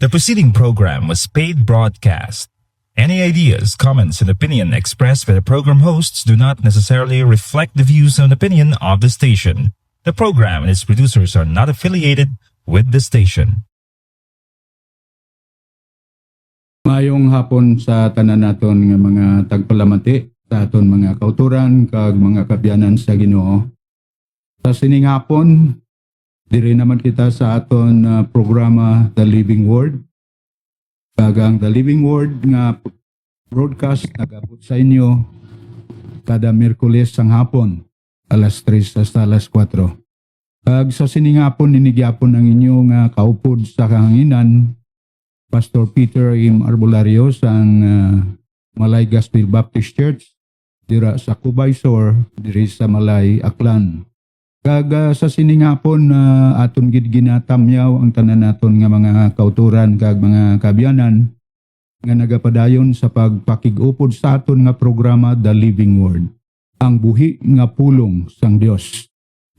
The preceding program was paid broadcast. Any ideas, comments, and opinion expressed by the program hosts do not necessarily reflect the views and opinion of the station. The program and its producers are not affiliated with the station. Mayong hapon sa tanan naton nga mga tagpalamati sa aton mga kauturan kag mga kabyanan sa Ginoo. Sa sining hapon, diri naman kita sa aton programa The Living Word. Kag ang The Living Word nga broadcast nagabot sa inyo kada Miyerkules sang hapon, alas 3 hasta alas 4. Kag sa sining hapon ninigyapon ang inyo nga kaupod sa kahanginan Pastor Peter M. Arbolario sang Malay Gospel Baptist Church dira sa Cubaysor diri sa Malay, Aklan. Kag sa siningapon aton gid ginatamyaw ang tanan naton nga mga kauturan kag mga kabyanan nga nagapadayon sa pagpakig-upod sa aton nga programa The Living Word, ang buhi nga pulong sang Dios.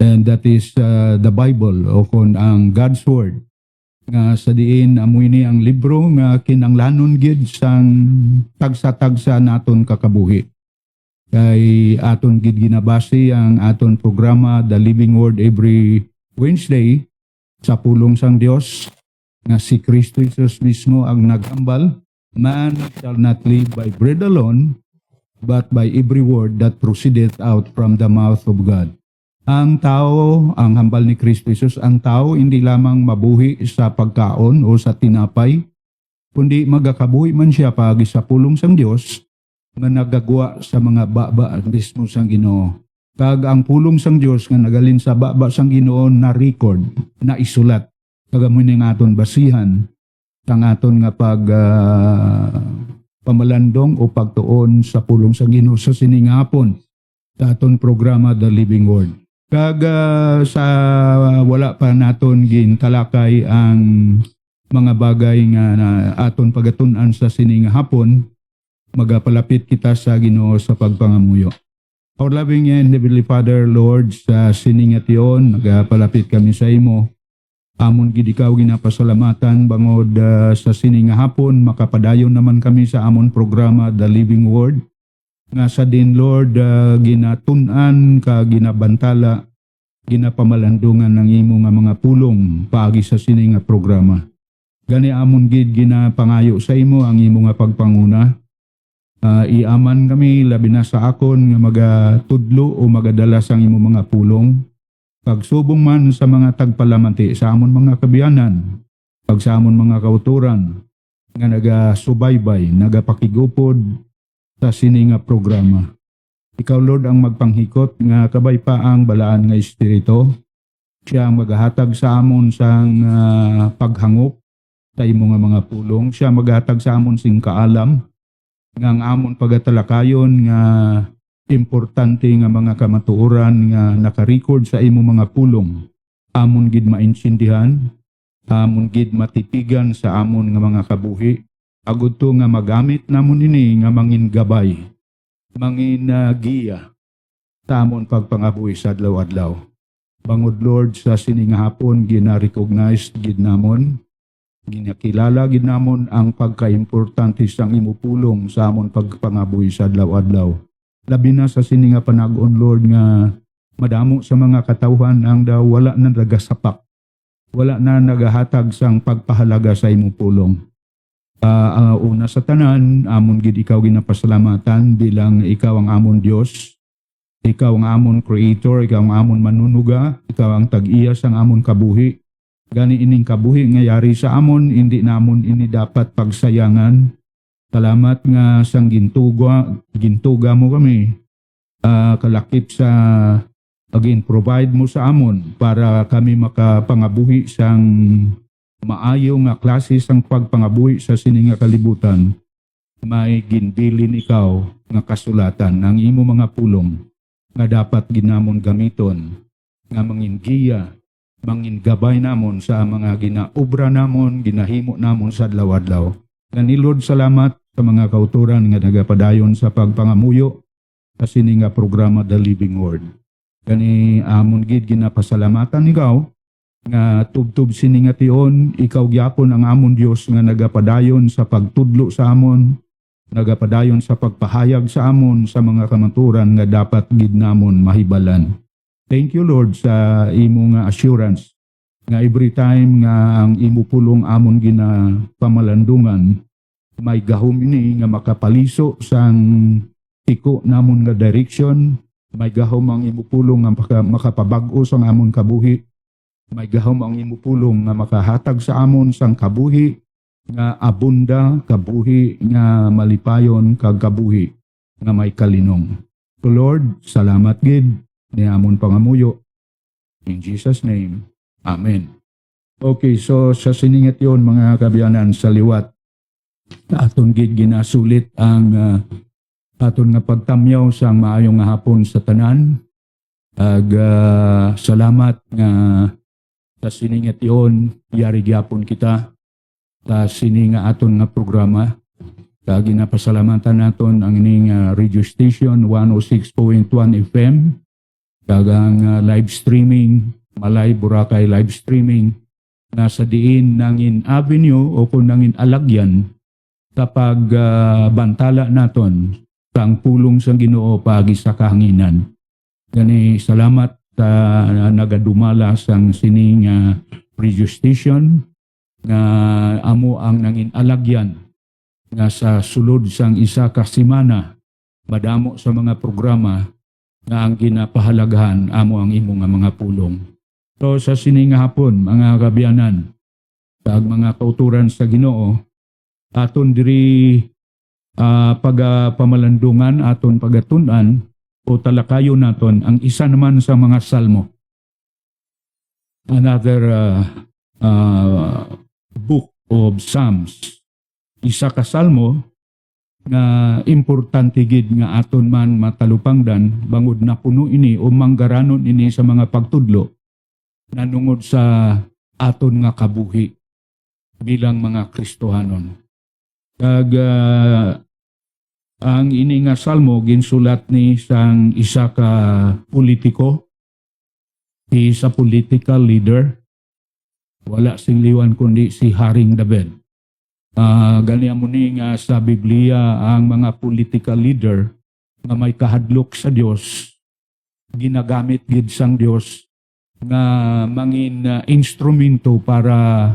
And that is the Bible o kon ang God's Word. Nga sa diin amoy ni ang libro nga kinanglanon gid sang tagsa-tagsa naton kakabuhi. Kay aton gid ginabasi ang aton programa The Living Word every Wednesday sa pulong sang Dios nga si Kristo Jesus mismo ang nagambal, man shall not live by bread alone but by every word that proceedeth out from the mouth of God. Ang tao, ang hambal ni Kristo Jesus, ang tao hindi lamang mabuhi sa pagkaon o sa tinapay, kundi magakabuhi man siya pagi sa pulong sang Dios nga nagagwa sa mga baba mismo sang Ginoo. Kag ang pulong sang Dios nga nagalin sa baba sang Ginoo na record, na isulat. Kagamoy ning aton basihan sang aton nga pamalandong o pagtuon sa pulong sang Ginoo sa siningapon sa aton programa The Living Word. Kag sa wala pa naton gintalakay ang mga bagay nga aton pagatun-an sa sining hapon, magapalapit kita sa Ginoo sa pagpangamuyo. Our loving and Heavenly Father, Lord, sa sining ation magapalapit kami sa imo. Amon gid ikaw ginapasalamatan bangod sa sining hapon makapadayon naman kami sa amon programa The Living Word. Nga sa din, Lord, ginatun-an ka ginabantala, ginapamalandungan ng imo nga mga pulong paagi sa sining nga programa. Gani amon gid ginapangayo sa imo ang imo nga pagpanguna. Iaman kami labi na sa akon nga magatudlo o magadala sang imo mga pulong. Pagsubong man sa mga tagpalamati sa amon mga kabyanan, pag sa amon mga kauturan nga nagasubaybay, nagapakigupod sa sining nga programa. Ikaw, Lord, ang magpanghikot nga kabay pa ang balaan nga espiritu. Siya ang maghatag sa amon sang paghangop sa imo nga mga pulong. Siya maghatag sa amon sing kaalam nga ang amon pagatalakayon nga importante nga mga kamatuoran nga naka-record sa imo mga pulong. Amon gid maintindihan, amon gid matitigan sa amon nga mga kabuhi. Agud to nga magamit namon ini nga mangin gabay, mangin giya sa amon pagpangabuhi sa adlaw-adlaw. Bangod, Lord, sa sining hapon gina-recognize gid namon, ginakilala gid namon ang pagkaimportante sang imo pulong sa amon pagpangabuhi sa adlaw-adlaw. Labi na sa sining nga panag-on, Lord, nga madamo sa mga katawhan ang daw wala na nagasapak, wala na nagahatag sang pagpahalaga sa imo pulong. Una sa tanan, amon gid ikaw ginapasalamatan bilang ikaw ang amon Dios, ikaw ang amon creator, ikaw ang amon manunuga, ikaw ang tag-iya sang amon kabuhi. Gani ining kabuhi nga yari sa amon, hindi namon ini dapat pagsayangan. Salamat nga sang gintuga mo kami, kalakip sa pag-provide mo sa amon para kami makapangabuhi sang maayo nga klase sang pagpangabuhi sa sining nga kalibutan. May ginbilin ikaw nga kasulatan ang imo mga pulong nga dapat ginamon gamiton nga mangin giya, mangin gabay namon sa mga ginaobra namon, ginahimo namon sa adlaw-adlaw. Gani, Lord, salamat sa mga kauturan nga nagapadayon sa pagpangamuyo sa sining nga programa The Living Word. Gani amon gid ginapasalamatan ikaw nga tubtub siningation, ikaw gyapon ang amon Dios nga nagapadayon sa pagtudlo sa amon, nagapadayon sa pagpahayag sa amon sa mga kamaturan nga dapat gid namon mahibalan. Thank you Lord sa imo nga assurance nga every time nga ang imo pulong amon gina pamalandungan, may gahom ini nga makapaliso sang tiko namon nga direction, may gahom ang imo pulong nga makapabag-o sang amon kabuhi, may gahom ang imo pulong nga makahatag sa amon sang kabuhi nga abunda, kabuhi nga malipayon, kag kabuhi nga may kalinong. So Lord, salamat gid ni amon pangamuyo. In Jesus name, Amen. Okay, so sa siningat yon mga kabiyanan sa liwat, aton gid ginasulit ang aton nga pagtamyaw sang maayong nga hapon sa tanan. Ag salamat nga sa siningat yon, yari gyapon kita sa sininga aton nga programa. Kag ginapasalamatan naton ang ining radio station 106.1 FM, kag ang live streaming Malay Boracay live streaming nasa diin nangin avenue o kung nangin alagyan kapag bantala naton sang pulong sang Ginoo pagi sa kahanginan. Gani salamat sa nagadumala sang sining radio station nga amo ang nangin alagyan nga sa sulod sang isa ka semana madamo sa mga programa nga ang ginapahalagahan amo ang imo nga mga pulong. So sa sining hapon mga kabiyanan kag mga kauturan sa Ginoo, aton diri pamalandungan, aton pagatun-an o talakayo naton ang isa naman sa mga salmo. Another book of Psalms. Isa ka salmo nga importante gid nga aton man matalupangdan bangod na puno ini o manggaranon ini sa mga pagtudlo nanungod sa aton nga kabuhi bilang mga Kristohanon. Kag ang ini nga salmo ginsulat ni sang isa ka politiko, isa political leader, wala sing liwan kundi si Haring David. Ganiya mo ni nga sa Biblia ang mga political leader nga may kahadlok sa Dios ginagamit gid sang Dios nga mangin instrumento para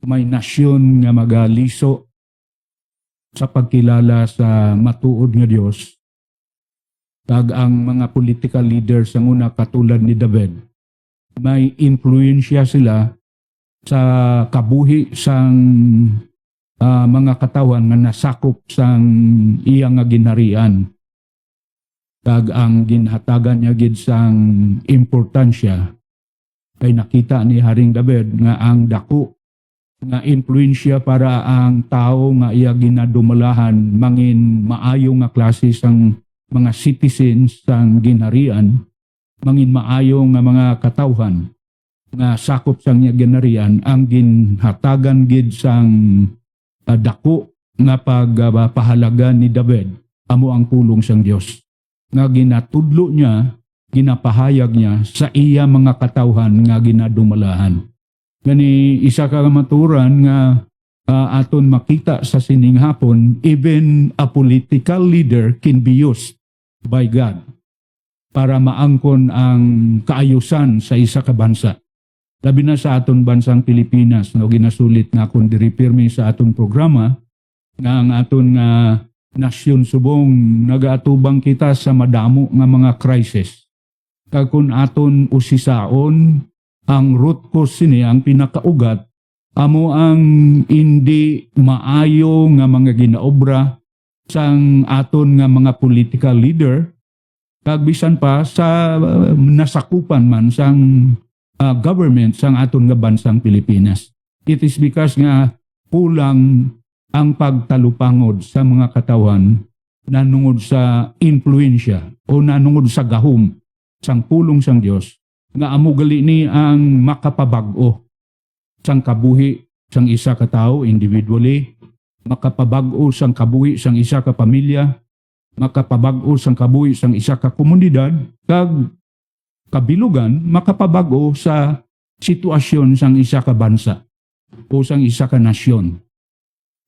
may nasyon nga magaliso sa pagkilala sa matuod nga Dios. Kag ang mga political leaders ang una katulad ni David, may impluwensya sila sa kabuhi sang mga katawan nga nasakop sang iyang nga ginharian. Kag ang ginhatagan niya gid sang importansya kay nakita ni Haring David nga ang dako nga impluwensya para ang tao nga iya ginadumalahan mangin maayo nga klase sang mga citizens sang ginharian, mangin maayo nga mga katawhan nga sakop sang iya ginharian, ang ginhatagan gid sang dako nga pagpahalaga ni David amo ang pulong sang Dios nga ginatudlo niya, ginapahayag niya sa iya mga katawhan nga ginadumalahan. Gani isa ka maturan nga aton makita sa sining hapon, even a political leader can be used by God para maangkon ang kaayusan sa isa ka bansa. Labi na sa aton bansang Pilipinas, no, ginasulit nga kung diripirmi sa aton programa nga ang aton nga nasyon subong nagaatubang kita sa madamo nga mga crisis. Kag kung aton usisaon, ang root cause sini, ang pinakaugat, amo ang hindi maayo nga mga ginaobra sang aton nga mga political leader, kag bisan pa sa nasakupan man sang government sang aton nga bansang Pilipinas. It is because nga kulang ang pagtalupangod sa mga katawan nanungod sa impluensya o nanungod sa gahom sang pulong sang Dios nga amo gali ni ang makapabag-o sang kabuhi sang isa ka tawo individually, makapabag-o sang kabuhi sang isa ka pamilya, makapabag-o sang kabuhi sang isa ka komunidad, kag kabilugan makapabag-o sa sitwasyon sang isa ka bansa o sang isa ka nasyon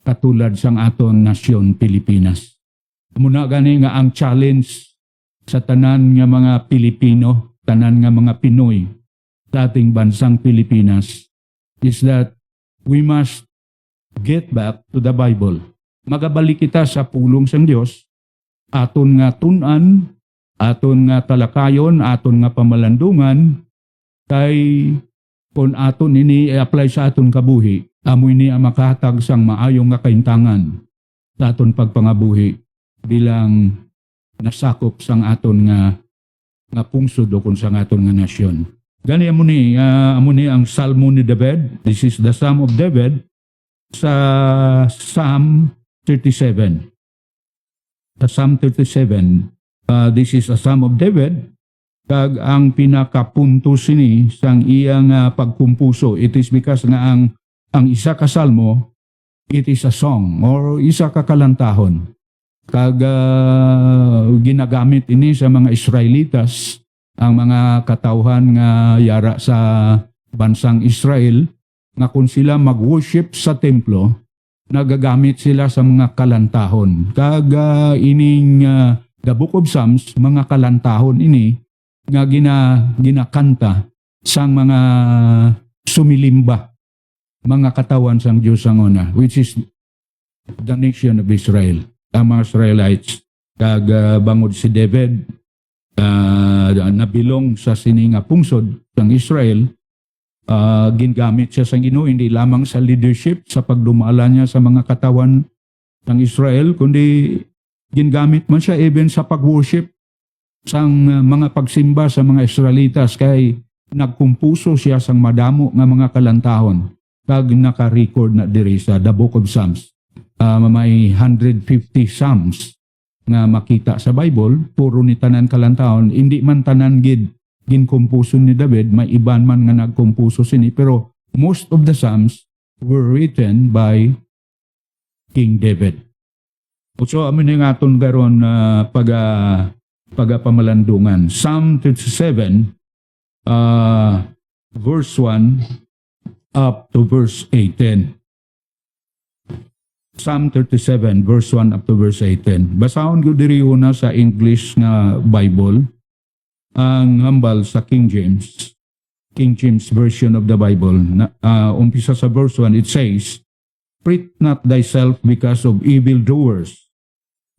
katulad sang aton nasyon Pilipinas. Muna gani nga ang challenge sa tanan nga mga Pilipino, tanan nga mga Pinoy sa ating bansang Pilipinas is that we must get back to the Bible. Magabalik kita sa pulong sang Dios, aton nga tun-an, aton nga talakayon, aton nga pamalandungan, kay kung aton ini i-apply sa aton kabuhi, amoy ni ang makahatag sang maayong nga kaintangan sa aton pagpangabuhi bilang nasakop sang aton nga pungsod o kung sang aton nga nasyon. Gani amo ni ang Salmo ni David. This is the Psalm of David sa Psalm 37. Sa Psalm 37, this is a Psalm of David. Kag ang pinakapunto sini sang iyang pagkumpuso, it is because nga ang isa ka salmo, it is a song or isa ka kalantahon. Kag ginagamit ini sa mga Israelitas, ang mga katawhan nga yara sa bansang Israel, nga kung sila mag-worship sa templo, nagagamit sila sa mga kalantahon. Kag ining the Book of Psalms, mga kalantahon ini, nga ginakanta sang mga sumilimba, mga katawan sang Diyos ang una, which is the nation of Israel, ang mga Israelites. Kag bangod si David, nabilong sa sininga pungsod sang Israel, gingamit siya sang Ginoo hindi lamang sa leadership, sa pagdumala niya sa mga katawan ng Israel, kundi gingamit man siya even sa pag-worship sang mga pagsimba sa mga Israelitas, kay nagkumpuso siya sang madamo nga mga kalantahon. Kag naka-record na diri sa The Book of Psalms. May 150 Psalms nga makita sa Bible, puro ni tanan kalantahon, hindi man tanan ginkumpuso ni David, may iban man nga nagkumpuso sini, pero most of the Psalms were written by King David. So amin nga aton garon pagapamalandungan. Psalm 37, verse 1 up to verse 18. Psalm 37, verse 1 up to verse 18. Basahon ko diri una sa English nga Bible, ang hambal sa King James Version of the Bible. Umpisa sa verse 1, it says, "Fret not thyself because of evildoers,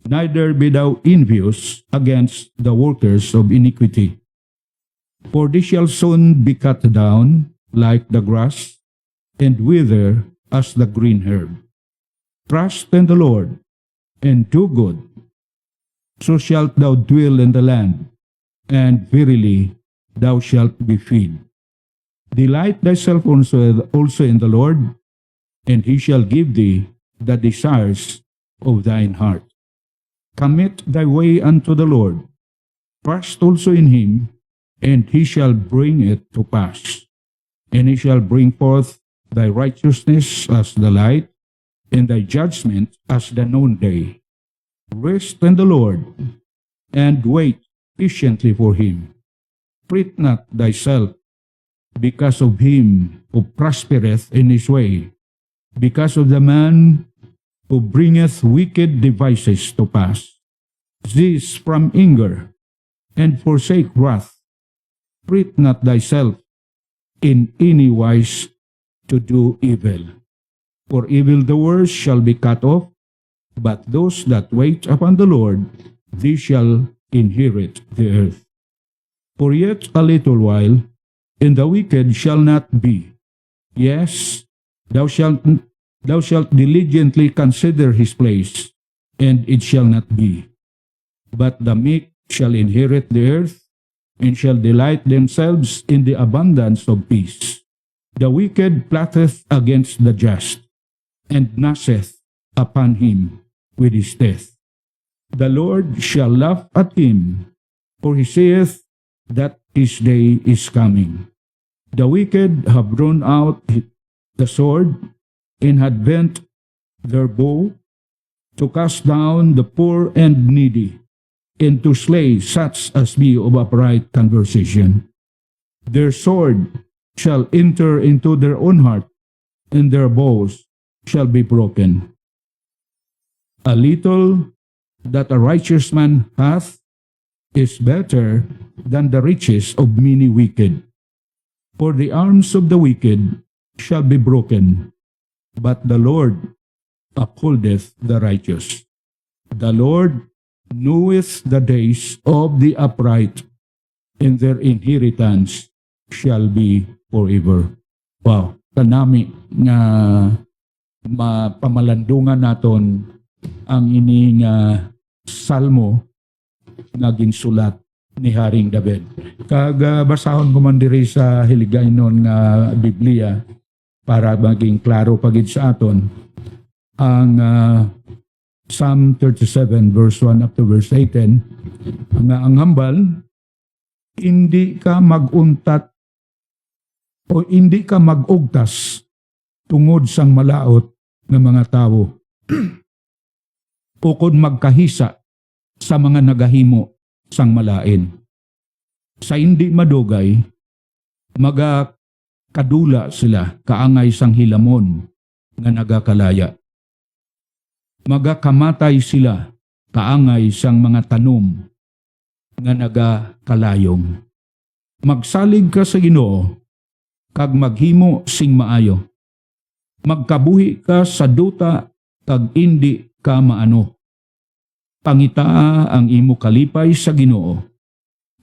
neither be thou envious against the workers of iniquity. For they shall soon be cut down like the grass, and wither as the green herb. Trust in the Lord, and do good, so shalt thou dwell in the land, and verily thou shalt be fed. Delight thyself also in the Lord, and he shall give thee the desires of thine heart. Commit thy way unto the Lord, trust also in him, and he shall bring it to pass. And he shall bring forth thy righteousness as the light, and thy judgment as the noonday. Rest in the Lord, and wait patiently for him. Fret not thyself because of him who prospereth in his way, because of the man who bringeth wicked devices to pass. Cease from anger, and forsake wrath. Fret not thyself in any wise to do evil. For evildoers shall be cut off, but those that wait upon the Lord, they shall inherit the earth. For yet a little while, and the wicked shall not be. Yes, thou shalt diligently consider his place, and it shall not be. But the meek shall inherit the earth, and shall delight themselves in the abundance of peace. The wicked plotteth against the just, and gnasheth upon him with his teeth. The Lord shall laugh at him, for he saith that his day is coming. The wicked have drawn out the sword, and had bent their bow, to cast down the poor and needy, and to slay such as be of upright conversation. Their sword shall enter into their own heart, and their bows shall be broken. A little that a righteous man hath is better than the riches of many wicked. For the arms of the wicked shall be broken, but the Lord upholdeth the righteous. The Lord knoweth the days of the upright, and their inheritance shall be forever. Wow, kanami nga pamalandungan naton ang ining salmo nga ginsulat ni Haring David. Kag basahon ko man diri sa hiligaynon nga Biblia para maging klaro pagid sa aton ang Psalm 37 verse 1 up to verse 18 nga ang hambal hindi ka maguntat o hindi ka magugtas tungod sang malaot ng mga tao o kung magkahisa sa mga nagahimo sang malain. Sa hindi madugay, magakadula sila kaangay sang hilamon nga nagakalaya. Magakamatay sila kaangay sang mga tanom nga nagakalayong. Magsalig ka sa Ginoo kag maghimo sing maayo. Magkabuhi ka sa duta kag indi ka maano. Pangitaa ang imo kalipay sa Ginoo,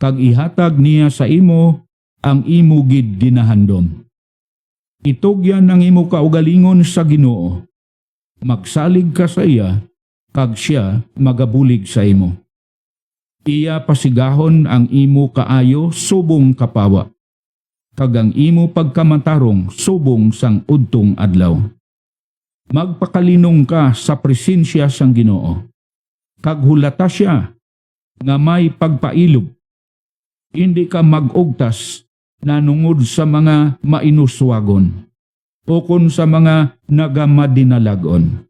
kag ihatag niya sa imo ang imo gid ginahandom. Itugyan ang imo kaugalingon sa Ginoo. Magsalig ka sa iya, kag siya magabulig sa imo. Iya pasigahon ang imo kaayo subong kapawa, kag ang imo pagkamatarong subong sang udtong adlaw. Magpakalinong ka sa presensya sang Ginoo, kag hulata siya nga may pagpailog. Hindi ka magugtas nanungod sa mga mainuswagon o kun sa mga nagamadinalagon,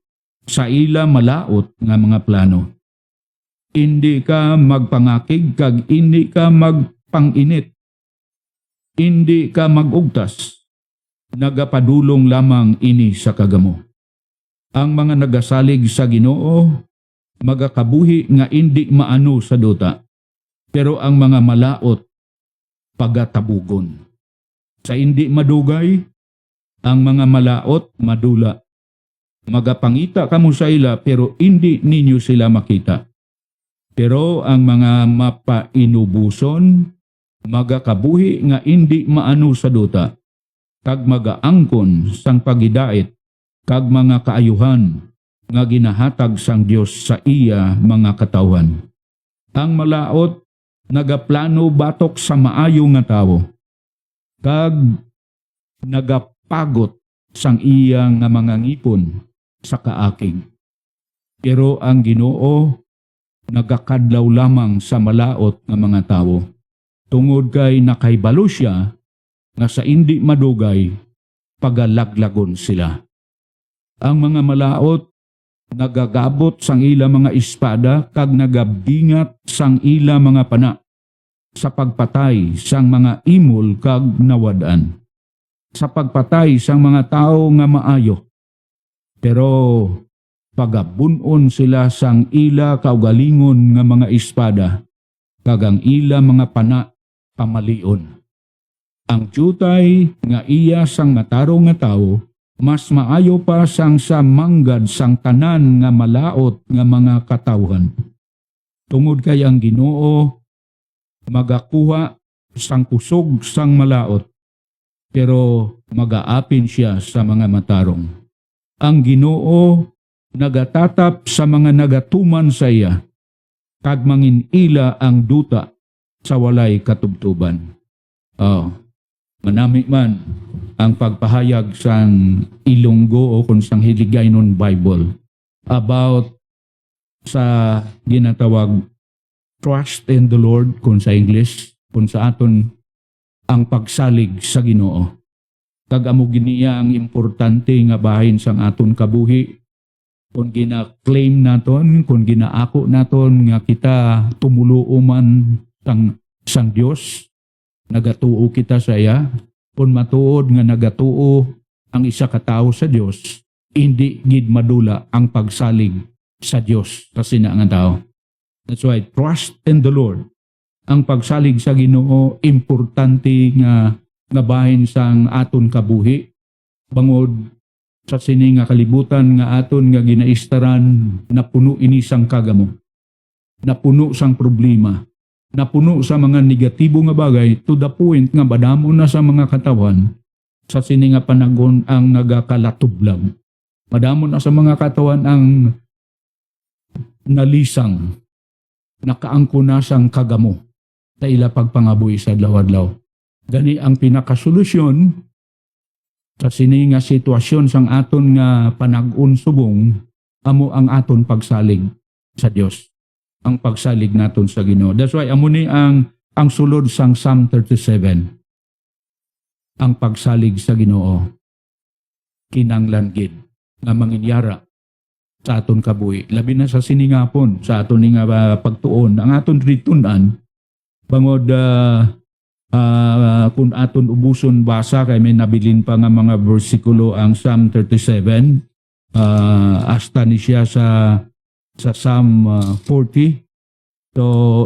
sa ila malaot nga mga plano. Hindi ka magpangakig kag hindi ka magpanginit. Hindi ka magugtas, nagapadulong lamang ini sa kagamo. Ang mga nagasalig sa Ginoo magakabuhi nga indi maano sa duta, pero ang mga malaot pagatabugon. Sa indi madugay, ang mga malaot madula. Magapangita kamo sa ila pero hindi ninyo sila makita. Pero ang mga mapainubuson magakabuhi nga indi maano sa duta, kag magaangkon sang pagidait kag mga kaayuhan nga ginahatag sang Dios sa iya mga katawhan. Ang malaot nagaplano batok sa maayo nga tawo, kag nagapagot sang iya nga mga ngipon sa kaakig. Pero ang Ginoo nagakadlaw lamang sa malaot nga mga tawo, tungod kay nakaibalo siya nga sa indi madugay pagalaglagon sila. Ang mga malaot nagagabot sang ila mga espada kag nagabingat sang ila mga pana sa pagpatay sang mga imol kag nawadan, sa pagpatay sang mga tao nga maayo. Pero pagabunon sila sang ila kaugalingon nga mga espada kag ang ila mga pana pamalion. Ang tiyutay nga iya sang matarong nga tawo mas maayo pa sang sa manggad sang tanan nga malaot nga mga katawhan. Tungod kay ang Ginoo magakuha sang kusog sang malaot, pero magaapin siya sa mga matarong. Ang Ginoo nagatatap sa mga nagatuman sa iya, kag manginila ang duta sa walay katubtuban. Manami man ang pagpahayag sang Ilonggo o kung sang Hiligaynon Bible about sa ginatawag trust in the Lord kung sa English, kung sa aton ang pagsalig sa Ginoo. Kag amo giniya ang importante nga bahin sang aton kabuhi, kung gina-claim naton, kung ginaako naton nga kita tumuluo man sang Dios, nagatuo kita sa iya, Kung matuod nga nagatuo ang isa ka tawo sa Dios, hindi gid madula ang pagsalig sa Dios sa sina nga tao. That's why trust in the Lord. Ang pagsalig sa Ginoo importante nga bahin sang aton kabuhi bangod sa sini nga kalibutan nga aton nga ginaistaran na puno ini sang kagamo, na puno sang problema, na puno sa mga negatibo nga bagay to the point nga badamo na sa mga katawan sa sini nga panagon ang nagakalatublag. Madamo na sa mga katawan ang nalisang, nakaangko na sang kagamo sa ila pagpangabuhi sa adlaw-adlaw. Gani ang pinakasolusyon sa sini nga sitwasyon sang aton nga panag-un subong amo ang aton pagsalig sa Dios. Ang pagsalig naton sa Ginoo. That's why amo ni ang sulod sang Psalm 37. Ang pagsalig sa Ginoo kinanglan gid nga manginyara sa aton kabuhi. Labi na sa siningapon sa aton nga pagtuon ang aton ritun-an bangod kung aton ubuson basa kay may nabilin pa nga mga bersikulo ang Psalm 37 hasta ni siya sa Psalm 40. So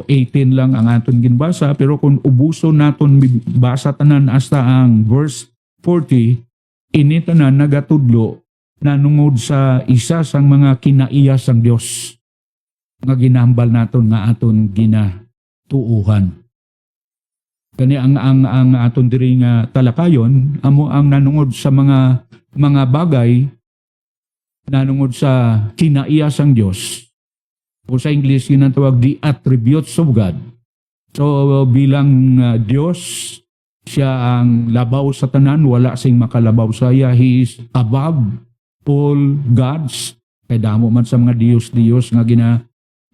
18 lang ang aton ginbasa pero kung ubuson naton basa tanan hasta ang verse 40 ini tanan nagatudlo nanungod sa isa sang mga kinaiya sang Dios nga ginahambal naton nga aton ginatuuhan. Kani ang aton diri nga talakayon amo ang nanungod sa mga bagay nanungod sa kinaiya sang Dios. O sa English ginatawag the attributes of God. So bilang Dios, siya ang labaw sa tanan, wala sing makalabaw sa iya. He is above all gods. Kay damo man sa mga Diyos nga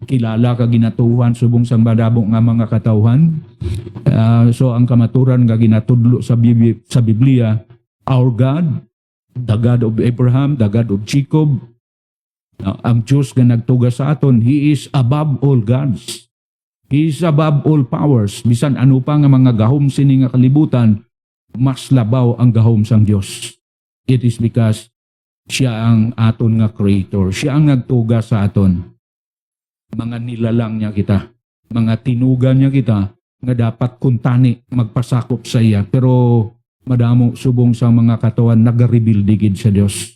kilala ka ginatuhan subong sa badabo nga mga katawhan. So ang kamaturan nga ginatudlo sa Biblia, our God, the God of Abraham, the God of Jacob, ang Diyos nga nagtuga sa aton, He is above all gods. He is above all powers. Bisan ano pa nga mga gahom sini nga kalibutan, mas labaw ang gahom sang Diyos. It is because siya ang aton nga creator. Siya ang nagtuga sa aton. Mga nilalang niya kita, mga tinugan niya kita nga dapat kuntani magpasakop sa iya. Pero madamo subong sa mga katawan nagareveal digid sa Dios.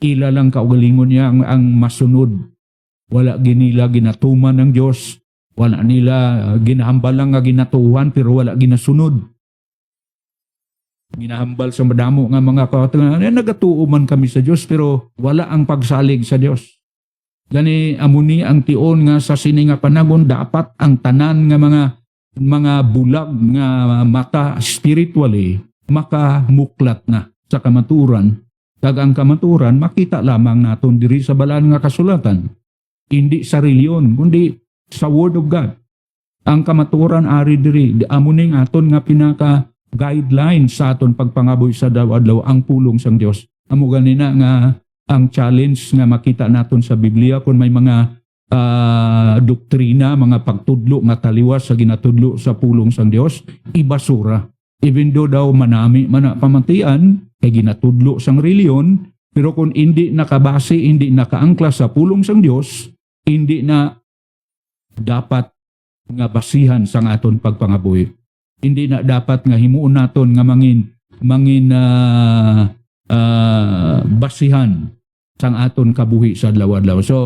Ila lang kaugalingon niya ang masunod. Wala ginila ginatuman ng Dios. Wala nila ginahambal lang nga ginatuhan pero wala ginasunod. Ginahambal sa madamo nga mga katawan. Nagatuo man kami sa Dios pero wala ang pagsalig sa Dios. Gani amuni ang tion nga sa sini nga panagon dapat ang tanan nga mga bulag nga mata spiritually makamuklat na sa kamaturan. Kag ang kamaturan makita lamang naton diri sa balaan nga kasulatan. Hindi sa reliyon kundi sa Word of God. Ang kamaturan ari diri amo ning aton nga pinaka guideline sa aton pagpangaboy sa adlaw-adlaw ang pulong sang Dios. Amo ganina nga ang challenge nga makita naton sa Biblia kung may mga doktrina, mga pagtudlo nga taliwas sa ginatudlo sa pulong sang Dios, ibasura. Even though daw manami man pamantian kay ginatudlo sang reliyon, pero kung hindi nakabase, hindi nakaangkla sa pulong sang Dios, hindi na dapat nga basihan sang aton pagpangabuhi. Hindi na dapat nga himuon naton nga mangin basihan sang aton kabuhi sa adlaw-adlaw. So,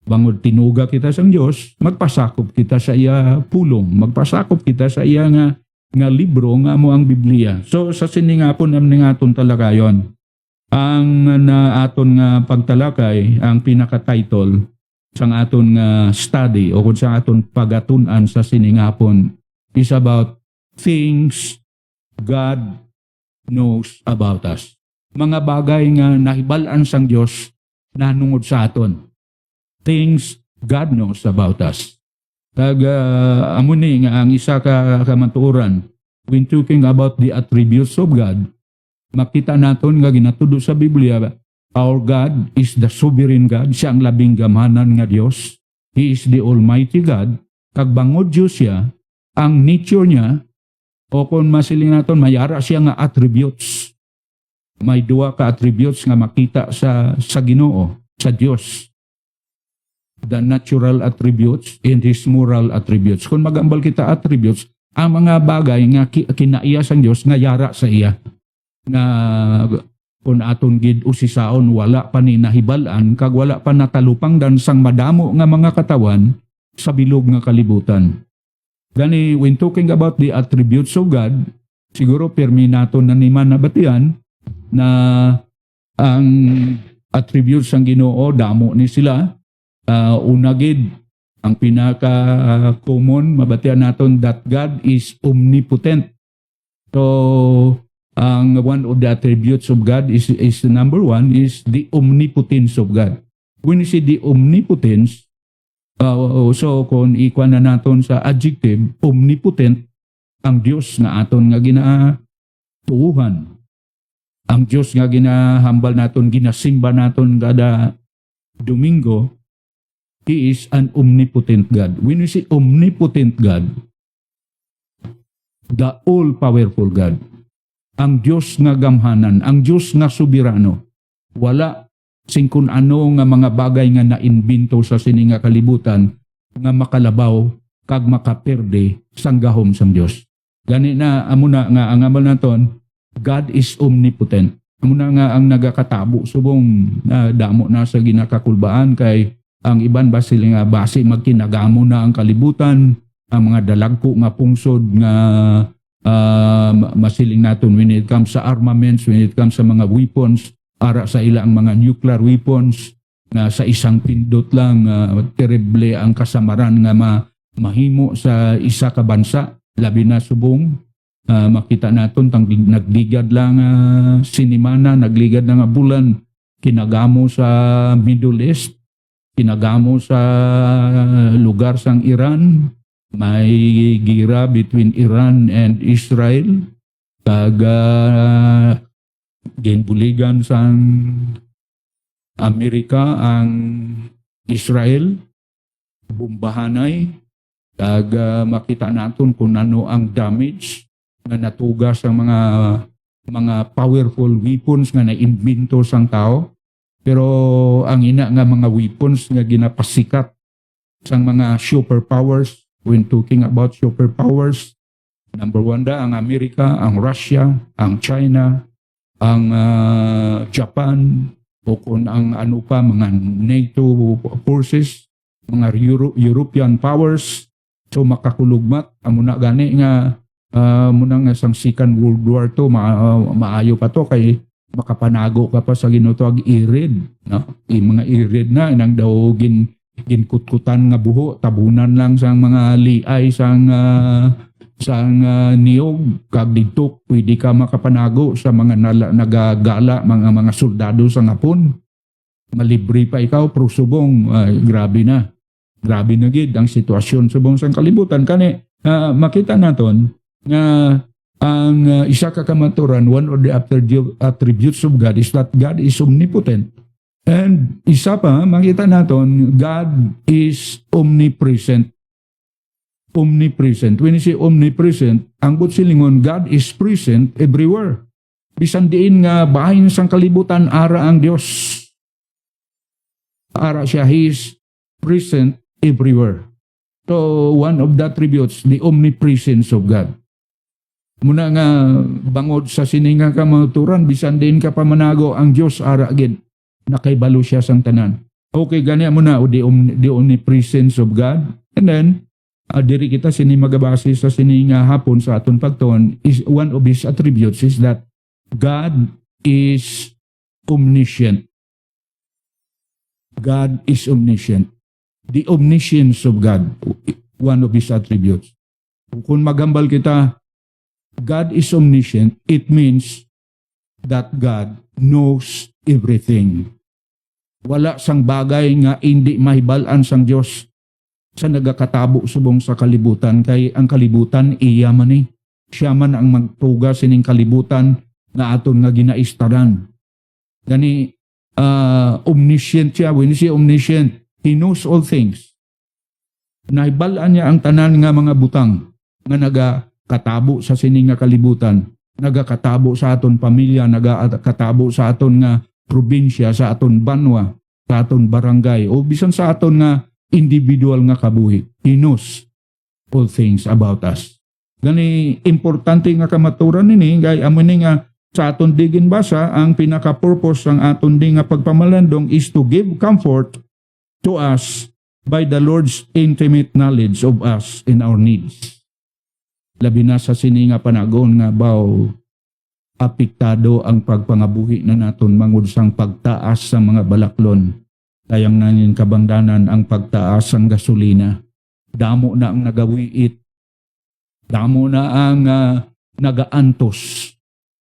bangod tinuga kita sang Dios, magpasakop kita sa iya pulong, magpasakop kita sa iya nga libro nga mo ang Biblia. So, sa siningapon ng aton talakayon, ang aton nga pagtalakay, ang pinaka-title sang aton nga study o kung sa aton pagatunan sa siningapon is about things God knows about us. Mga bagay nga nahibalan sang Dios nanungod sa aton. Things God knows about us. Kag amo ni nga ang isa ka kamatuoran when talking about the attributes of God, makita naton nga ginatudlo sa Biblia, our God is the sovereign God, siya ang labing gamhanan nga Dios. He is the Almighty God. Kag bangod Dios siya, ang nature niya O kung masiling naton, mayara siya nga attributes. May duwa ka attributes nga makita sa Ginoo, sa Dios. The natural attributes and His moral attributes. Kung magambal kita attributes, ang mga bagay nga kinaiya sang Dios nga yara sa iya. Nga kung aton gid usisaon wala pa ni nahibalan kag wala pa natalupang dan sang madamo nga mga katawan sa bilog nga kalibutan. Gani, when talking about the attributes of God, siguro permi nato na ni man nabatian na ang attributes sang Ginoo damo ni sila. Una gid ang pinaka-common mabatian naton that God is omnipotent. So ang one of the attributes of God is number one is the omnipotence of God. When you say the omnipotence, so kung ikuan na naton sa adjective, omnipotent, ang Diyos nga aton nga ginatuuhan. Ang Diyos nga ginahambal naton, ginasimba naton kada Domingo, He is an omnipotent God. When you say omnipotent God, the all-powerful God, ang Diyos nga gamhanan, ang Diyos nga soberano, wala singkun ano nga mga bagay nga naimbento sa sini nga kalibutan nga makalabaw kag makaperde sang gahom sang Dios. Gani na amuna nga ang amal naton, God is omnipotent. Amuna nga ang nagakatabo subong damo na sa ginakakulbaan kay ang iban basi nga base magkinagamo na ang kalibutan, ang mga dalagko nga pungsod nga masiling naton when it comes sa armaments, when it comes sa mga weapons, ara sa ilang mga nuclear weapons na sa isang pindot lang terrible ang kasamaran nga mahimo sa isa ka bansa, labi na subong makita naton tang nagligad lang sinimana, nagligad na nga bulan kinagamo sa Middle East, kinagamo sa lugar sang Iran. May gira between Iran and Israel. Ginbuligan sang Amerika ang Israel. Bumbahanay. Makita natin kung ano ang damage na natugas ang mga powerful weapons nga naimbento sang tao. Pero ang ina nga mga weapons nga ginapasikat sang mga superpowers. When talking about superpowers, number one ang Amerika, ang Russia, ang China, ang Japan, o kung ang ano pa, mga NATO forces, mga European powers. So makakulugmat, amuna gani nga, muna nga sang Second World War II, maayo pa to kay makapanago ka pa sa ginutawag irid. No? Mga irid na, inang daw ginkutkutan nga buho, tabunan lang sang mga liay sang niyog, kag dito pwede ka makapanago sa mga nagagala, mga soldado sa ngapon. Malibre pa ikaw, pero subong, grabe na gid ang sitwasyon subong sang kalibutan. Kani, makita naton nga ang isa ka kamaturan, one of the attributes of God is that God is omnipotent. And isa pa, makita natin, God is omnipresent. Omnipresent. When you say omnipresent, ang silingon, God is present everywhere. Bisan diin nga bahin sang kalibutan, ara ang Diyos. Ara siya, He is present everywhere. So, one of the attributes, the omnipresence of God. Muna nga, bangod sa sininga kamaturan, bisan din ka pamanago ang Diyos, ara agad. Nakaibalo siya sang tanan. Okay, ganyan mo na, the omnipresence of God. And then, diri kita sini magabase sa sini nga hapon sa aton pagtuon, is one of His attributes is that God is omniscient. God is omniscient. The omniscience of God, one of His attributes. Kung magambal kita, God is omniscient, it means that God knows everything. Wala sang bagay nga hindi mahibalan sang Dios sa nagakatabo subong sa kalibutan, kay ang kalibutan iya man ni. Siya man ang magtuga sining kalibutan nga aton nga ginaistaran. Gani omniscient siya. When you say omniscient, He knows all things. Nahibalan niya ang tanan nga mga butang nga katabo sa sini nga kalibutan, nagakatabo sa aton pamilya, nagakatabo sa aton nga probinsya, sa aton banwa, sa aton barangay, o bisan sa aton nga individual nga kabuhi. He knows all things about us. Gani importante nga kamaturan nini, kay amo ni nga sa aton digin basa, ang pinaka-purpose ng aton di nga pagpamalandong is to give comfort to us by the Lord's intimate knowledge of us and our needs. Labi na sa sini nga panagon nga baw apektado ang pagpangabuhi na naton mangod sang pagtaas sa mga balaklon. Tayang nangin kabangdanan ang pagtaas ang gasolina. Damo na ang nagawiit. Damo na ang nagaantos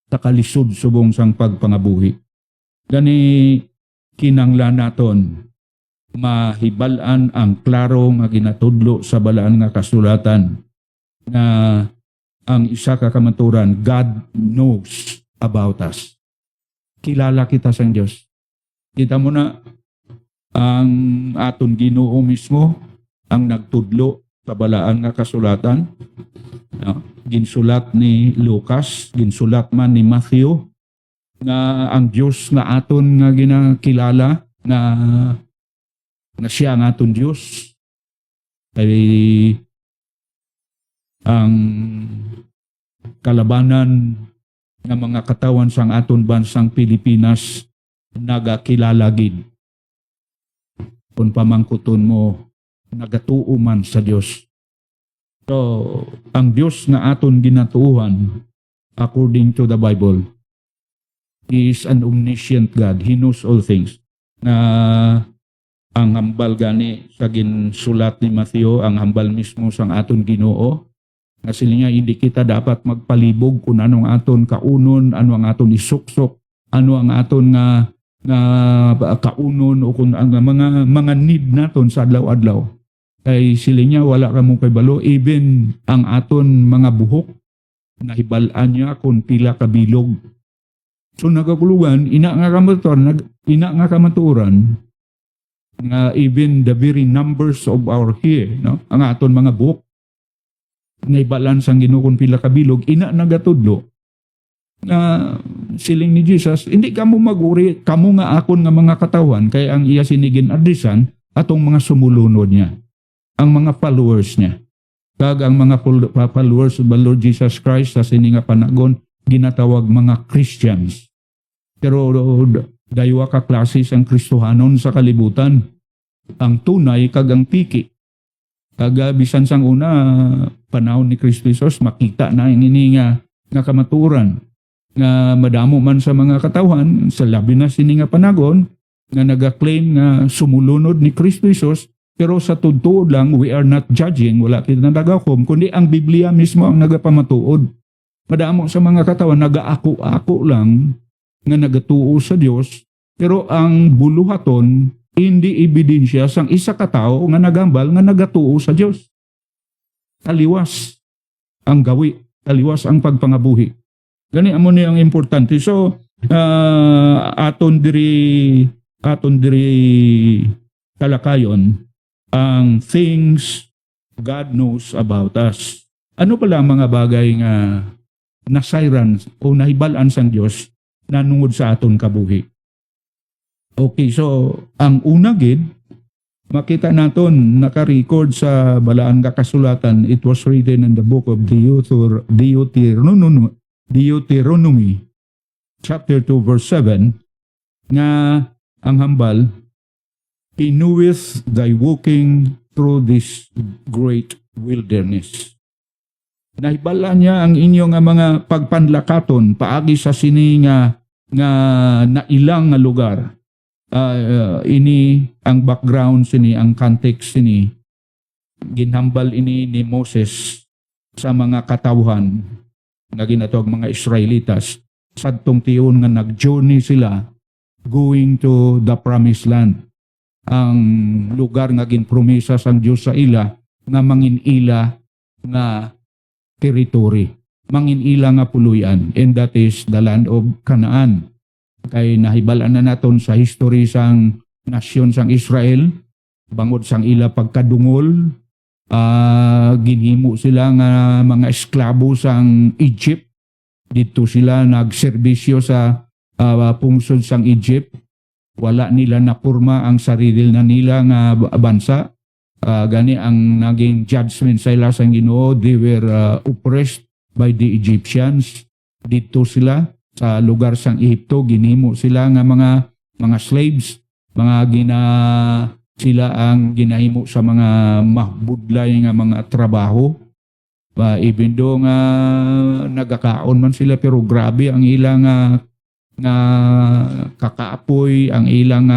sa kalisod subong sang pagpangabuhi. Gani kinanglan naton mahibalan ang klaro nga ginatudlo sa balaan nga kasulatan nga ang isa ka kamaturan, God knows about us. Kilala kita sang Dios. Kita mo na ang aton Ginoo mismo ang nagtudlo sa balaan nga kasulatan. Ginsulat ni Lucas, ginsulat man ni Matthew, nga ang Diyos nga aton nga ginakilala na siya ang aton Diyos. Kay ang kalabanan ng mga katawan sang aton bansang Pilipinas nagakilala gid. Kung pamangkuton mo, nagatuo man sa Diyos. So, ang Diyos na aton ginatuuhan, according to the Bible, is an omniscient God. He knows all things. Na ang hambal gani sa ginsulat ni Matthew, ang hambal mismo sang aton Ginoo, nga sila nga hindi kita dapat magpalibog kung anong aton kaunon, ano ang aton isuksok, ano ang aton nga kaunon o kung ang mga need naton sa adlaw-adlaw. Kay sila niya wala ka mong kaibalo, even ang aton mga buhok, nahibalaan niya kung pila kabilog. So nagakulugan, ina nga kamaturan, nga even the very numbers of our hair, no? Ang aton mga buhok, nahibalaan sang Ginoo kung pila kabilog, ina nagatudlo, na siling ni Jesus, hindi kamo maguri, kamo nga akon nga mga katawan, kay ang iya sinigin adresan, atong mga sumulunod niya. Ang mga followers niya. Kag ang mga followers of the Lord Jesus Christ sa sini nga panagon ginatawag mga Christians. Pero daywa ka klase ang Kristohanon sa kalibutan. Ang tunay kag ang piki. Kag bisan sang una panahon ni Kristo Jesus makita na ini nga kamaturan nga madamo man sa mga katawan sa labi na sini nga panagon nga naga-claim nga sumulunod ni Kristo Jesus. Pero sa tugtuod lang, we are not judging, wala kita nagakom, kundi ang Biblia mismo ang nagapamatuod. Madamo sa mga katawan, nagaako-ako lang nga nagatuo sa Dios, pero ang buluhaton, hindi ebidensya sang isa katao nga nagambal nga nagatuo sa Dios. Taliwas ang gawi, taliwas ang pagpangabuhi. Gani amo ni ang importante. So, aton diri talakayon, ang things God knows about us. Ano pala ang mga bagay nga nasayran o nahibalaan sang Dios nanungod sa aton kabuhi? Okay, so ang una gid makita naton naka-record sa balaan nga kasulatan. It was written in the book of Deuteronomy chapter 2 verse 7 nga ang hambal, He knoweth thy walking through this great wilderness. Nahibala niya ang inyong mga pagpanlakaton paagi sa sini nga nailang nga lugar. Ini ang background sini, ang context sini. Ginhambal ini ni Moses sa mga katawhan nga ginatawag mga Israelitas sadtong tiyon nga nag-journey sila going to the promised land. Ang lugar nga ginpromesa sang Dios sa ila nga manginila nga territory, manginila nga puluyan, and that is the land of Canaan. Kay nahibalaan na naton sa history sang nasyon sang Israel bangod sang ila pagkadungol Ginhimo sila nga mga esklabo sang Egypt. Dito sila nagserbisyo sa pungsod sang Egypt. Wala nila napurma ang sarili na nila nga bansa. Gani ang naging judgment sa ila sang Ginoo. They were oppressed by the Egyptians. Dito sila sa lugar sang Egypto, ginhimo sila nga mga slaves, sila ang ginahimo sa mga mahbudlay nga mga trabaho. Even though nga nagakaon man sila, pero grabe ang ilang nga kakaapoy, ang ilang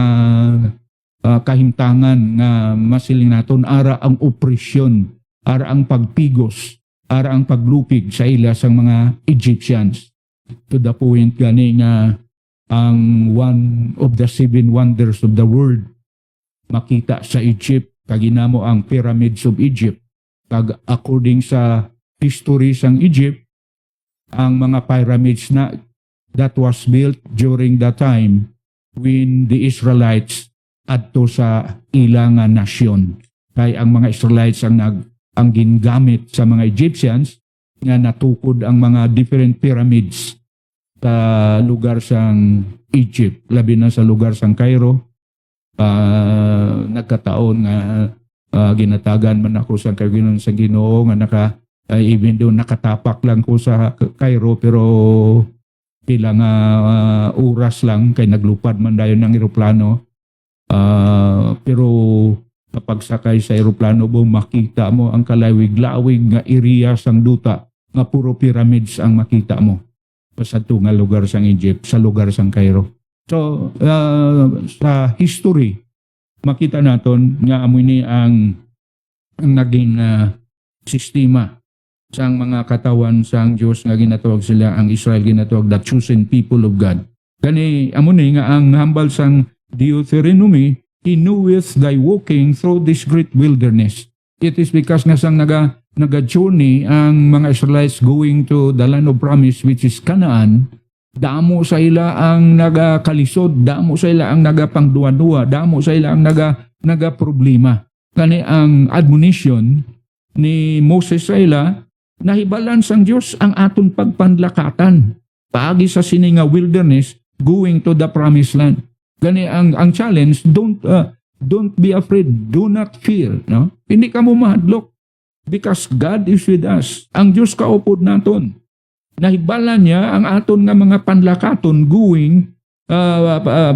kahimtangan nga masiling naton, ara ang opresyon, ara ang pagpigos, ara ang paglupig sa ila sang mga Egyptians. To the point gani nga ang one of the 7 wonders of the world makita sa Egypt, kaginamo ang pyramids of Egypt. According sa history sang Egypt, ang mga pyramids na that was built during the time when the Israelites adto sa ilang nasyon. Kay ang mga Israelites ang gingamit sa mga Egyptians nga natukod ang mga different pyramids sa lugar sang Egypt, labi na sa lugar sang Cairo. Nagkataon nga ginatagan man ako sa Kaginon sa Ginoo nga even though nakatapak lang ko sa Cairo, pero pila nga oras lang kay naglupad man dayon ng eroplano. Pero kapag sakay sa eroplano mo, makita mo ang kalawig-lawig nga area sang duta nga puro pyramids ang makita mo sa nga lugar sang Egypt, sa lugar sang Cairo. So, sa history, makita naton nga amoy ni ang naging sistema sang mga katawan sang Dios nga ginatawag sila ang Israel, ginatawag the chosen people of God. Kani amo ni nga ang hambal sang Deuteronomy, he knoweth thy walking through this great wilderness. It is because nga sang naga-journey ang mga Israelites going to the land of promise, which is Canaan. Damo sa ila ang nagakalisod, damo sa ila ang nagapangduwa-duwa, damo sa ila ang nagaproblema. Kani ang admonition ni Moses sa ila, nahibalan sang Dios ang aton pagpanlakatan paagi sa sininga wilderness going to the promised land. Gani ang challenge, don't be afraid, do not fear, no? Hindi ka mo mahadlok because God is with us. Ang Dios kaupod naton. Nahibalan niya ang aton nga mga panlakaton going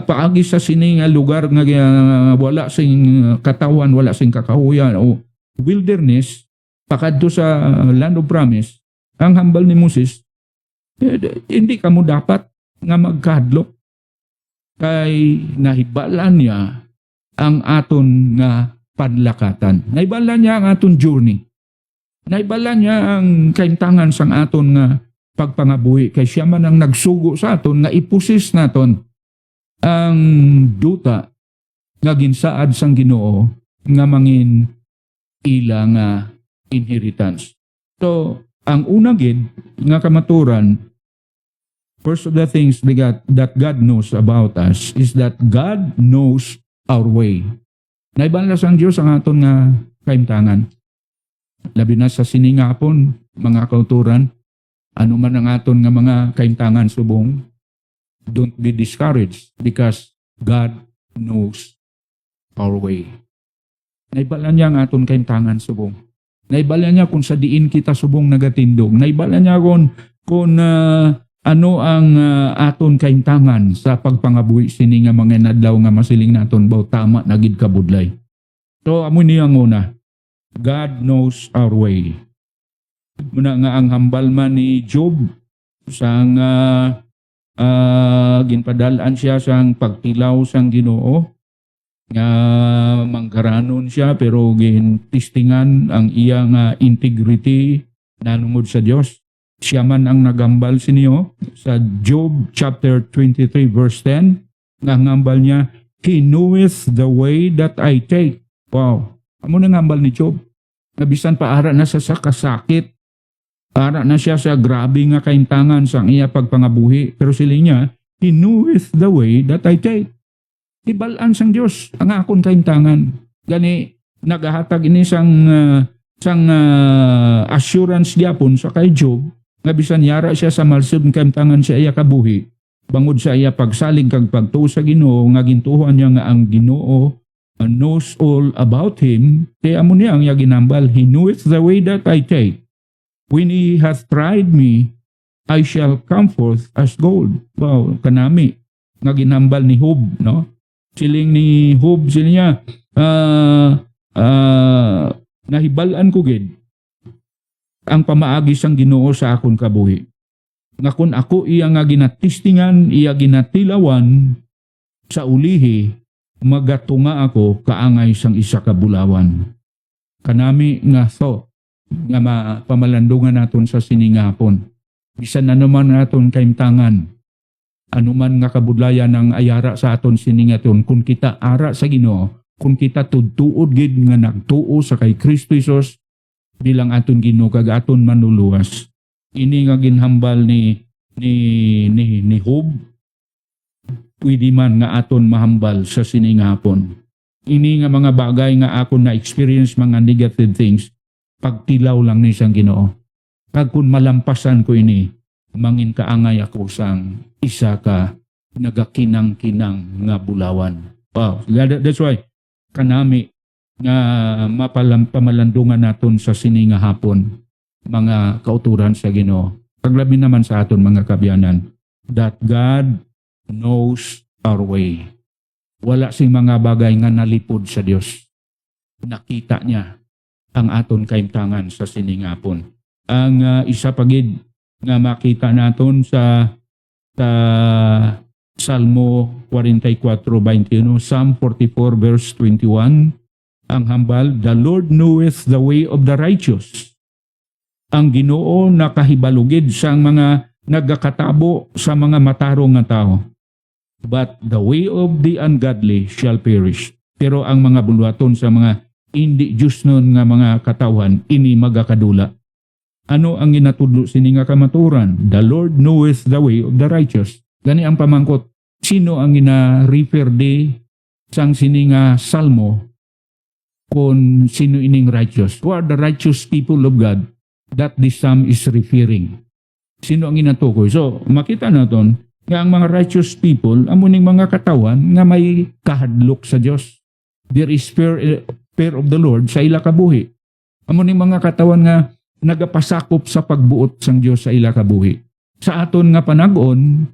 paagi sa sininga lugar nga wala sing katawan, wala sing kakahuyan o wilderness, pakadto sa land of promise. Ang hambal ni Moses, hindi ka mo dapat nga magkadlok kay nahibalan niya ang aton nga panlakatan. Nahibalan niya ang aton journey. Nahibalan niya ang kaintangan sang aton nga pagpangabuhi, kay siya man ang nagsugo sa aton nga ipusis naton ang duta nga ginsaad sang Ginoo nga mangin ila nga inheritance. So, ang unang gid nga kamaturan, first of the things that God knows about us is that God knows our way. Naibalas ang Diyos ang aton nga kaimtangan. Labi na sa siningapon, mga kauturan, ano man ang aton nga mga kaimtangan subong, don't be discouraged because God knows our way. Naibala niya ang aton kaimtangan subong. Naibala niya kung sa diin kita subong nagatindog. Naibala niya kung ano ang aton kaimtangan sa pagpangabuhi sini nga mga nadlaw nga masiling naton baw tama na gid kabudlay. So amo niya ang una, God knows our way. Muna nga ang hambal man ni Job sang ginpadalaan siya sang pagtilaw sang Ginoo nga manggaranon siya pero gintistingan ang iya nga integrity nanungod sa Dios. Siya man ang nagambal siniyo sa Job chapter 23 verse 10 nga ngambal niya, He knoweth the way that I take. Wow, amo na ngambal ni Job. Nabisan pa ara na sa kasakit, ara na siya sa grabe nga kaintangan sa iya pagpangabuhi, pero siling niya, He knoweth the way that I take. Ibalaan sang Dios ang akon kaintangan. Gani nagahatag ini sang sang assurance gyapon sa kay Job nga bisan yara siya sa malsud kamtangan siya iya kabuhi bangod sa iya pagsalig kag pagtuo sa Ginoo nga gintuhan niya nga ang Ginoo knows all about him kaya amo niya ang iya ginambal, he knoweth the way that I take. When he hath tried me, I shall come forth as gold. Wow, kanami nga ginambal ni Job, no? Siling ni Job sila niya nahibalan ko gid ang pamaagi sang Ginoo sa akon kabuhi. Nga kun ako iya nga ginatistingan, iya ginatilawan sa ulihi, magatunga ako kaangay sang isa ka bulawan. Kanami nga nga pamalandungan naton sa siningapon. Bisan anuman naton kaimtangan, anuman nga kabudlayan ng ayara sa aton siningaton, kung kita ara sa Ginoo, kung kita tudtuod gid nga nagtuo sa kay Kristo Jesus bilang aton Ginoo kag aton manluluwas. Ini nga ginhambal ni Job, pwede man nga aton mahambal sa siningapon. Ini nga mga bagay nga akon na experience mga negative things, pagtilaw lang ni sang Ginoo. Kag kun malampasan ko ini, mangin kaangay ako sang isa ka nagakinang-kinang nga bulawan. Wow, that's why kanami nga pamalandungan naton sa sininga hapon mga kauturan sa Ginoo. Paglabi naman sa aton mga kabyanan, that God knows our way. Wala sing mga bagay nga nalipod sa Dios. Nakita niya ang aton kaimtangan sa siningapon. Ang isa pagid nga makita naton sa Salmo 44:21, Psalm 44 verse 21, ang hambal, the Lord knoweth the way of the righteous. Ang Ginoo nakahibalugid sang mga nagakatabo sa mga matarong nga tao. But the way of the ungodly shall perish. Pero ang mga bulwaton sa mga hindi Diyos nun nga mga katawhan, ini magakadula. Ano ang ginatudlo sini nga kamaturan? The Lord knoweth the way of the righteous. Gani ang pamangkot, sino ang ina-refer di sang sini nga salmo kung sino ining righteous? Who are the righteous people of God that this psalm is referring? Sino ang inatukoy? So, makita naton nga ang mga righteous people, amuning mga katawan nga may kahadlok sa Dios. There is fear of the Lord sa ila kabuhi. Amuning mga katawan nga nagapasakop sa pagbuot sang Dios sa ila kabuhi. Sa aton nga panag-on,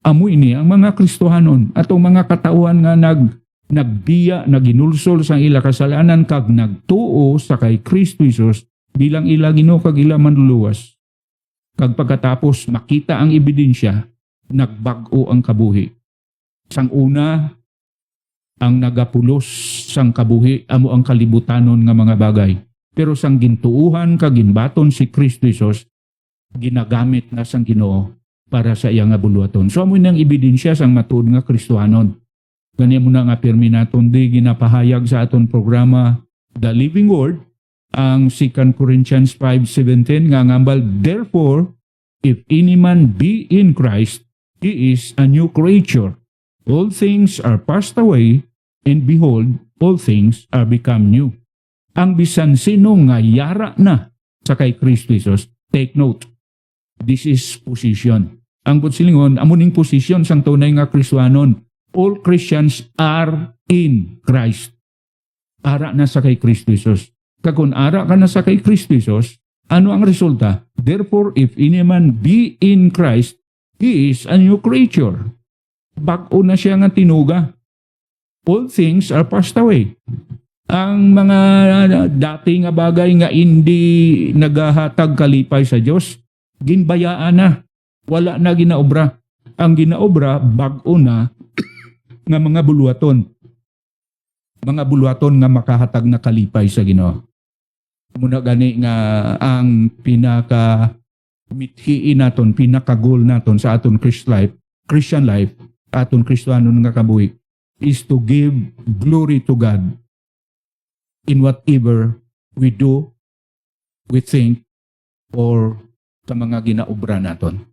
amo ini ang mga Kristohanon atong mga katawan nga nagbiya, naginulsol sa ila kasalanan kag nagtuo sa kay Kristo Jesus bilang ila Ginoo kag ila manluluwas. Kag pagkatapos makita ang ebidensya, nagbag-o ang kabuhi. Sang una, ang nagapulos sang kabuhi amo ang kalibutanon nga mga bagay. Pero sang gintuuhan kag ginbaton si Kristo Jesus, ginagamit na sang Ginoo para sa iya nga bulwaton. So amo nang ebidensya sang matuod nga Kristohanon. Ganyan mo na nga pirmi naton di ginapahayag sa aton programa The Living Word, ang 2 Corinthians 5:17 nga ngambal, therefore, if any man be in Christ, he is a new creature. All things are passed away, and behold, all things are become new. Ang bisan sino nga yara na sa kay Kristo Jesus, take note, this is position. Ang silingon, amuning position sang tunay nga Kristohanon. All Christians are in Christ. Ara na sa kay Kristo Jesus. Kung ara ka na sa kay Kristo Jesus, ano ang resulta? Therefore, if any man be in Christ, he is a new creature. Bago na siya nga tinuga. All things are passed away. Ang mga dati nga bagay nga hindi nagahatag kalipay sa Diyos, ginbayaan na. Wala na ginaobra. Ang ginaobra, bago na nga mga bulwaton. Mga bulwaton nga makahatag na kalipay sa Ginoo. Muna gani nga ang pinaka mithiin naton, pinaka goal naton sa aton Christian life, aton Kristohanon nga kabuhi, is to give glory to God in whatever we do, we think, or sa mga ginaobra naton.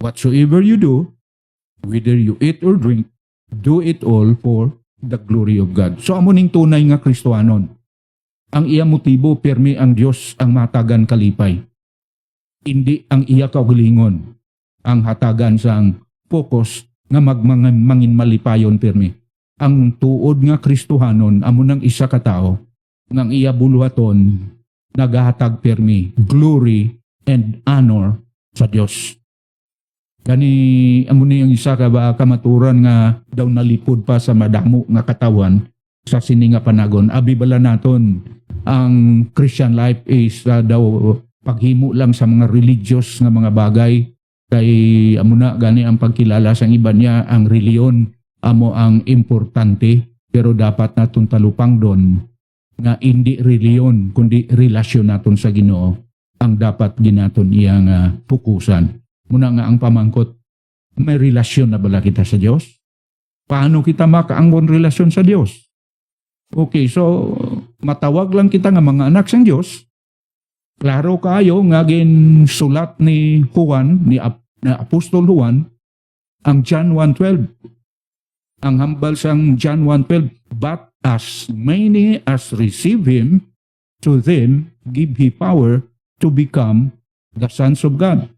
Whatsoever you do, whether you eat or drink, do it all for the glory of God. So amo ning tunay nga Kristohanon. Ang iya motibo permi ang Dios ang matagan kalipay. Hindi ang iya kaugalingon ang hatagan sang focus nga mangin malipayon permi. Ang tuod nga Kristohanon amo nang isa ka tao ngang iya buluhaton nagahatag permi glory and honor sa Dios. Gani amo ni ang isa ka ba kamaturan nga daw nalipod pa sa madamo nga katawan sa sini nga panagon. Abi bala naton ang Christian life is daw paghimo lang sa mga religious nga mga bagay kay amo na gani ang pagkilala sa iba niya ang reliyon amo ang importante pero dapat naton talupang don nga hindi reliyon kundi relasyon naton sa Ginoo ang dapat ginaton iyang pukusan. Muna nga ang pamangkot, may relasyon na bala kita sa Diyos? Paano kita makaanggon relasyon sa Diyos? Okay, so matawag lang kita nga mga anak sang Diyos. Klaro kayo nga sulat ni Juan, ni Apostol Juan, ang John 1:12. Ang hambal sang John 1:12, but as many as receive Him, to them give He power to become the sons of God,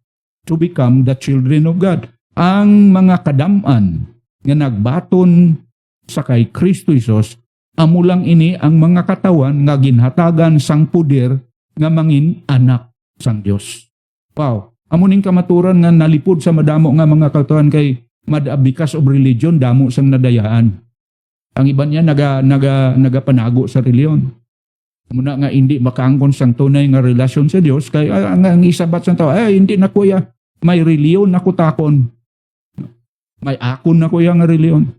to become the children of God. Ang mga kadaman nga nagbaton sa kay Kristo Jesus, amo lang ini ang mga katawan nga ginhatagan sang puder nga mangin anak sang Dios. Wow, amo ning kamaturan nga nalipod sa madamo nga mga katawan kay because of religion damo sang nadayaan. Ang iban niya nagapanago sa reliyon. Muna nga hindi makaangkon sang tunay nga relasyon sa Dios kay ang isabat sang tao hindi na kuya may reliyon na kutakon. May akon na kuya nga reliyon.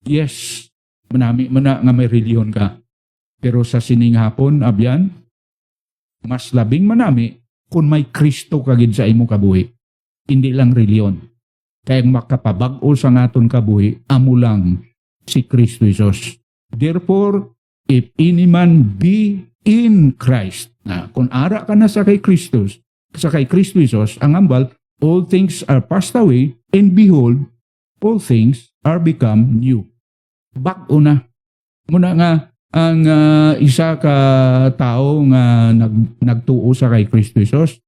Yes, manami mana nga may reliyon ka. Pero sa sining hapon abyan mas labing manami kung may Kristo kagid sa imo kabuhi. Hindi lang reliyon. Kaya makapabag-o sa ngaton kabuhi amo lang si Kristo Jesus. Therefore, if any man be in Christ, na kung ara ka na sa kay Kristo Jesus, ang ambal, all things are passed away, and behold, all things are become new. Bag-o na. Muna nga, ang isa ka tao nga nagtuo sa kay Kristo Jesus,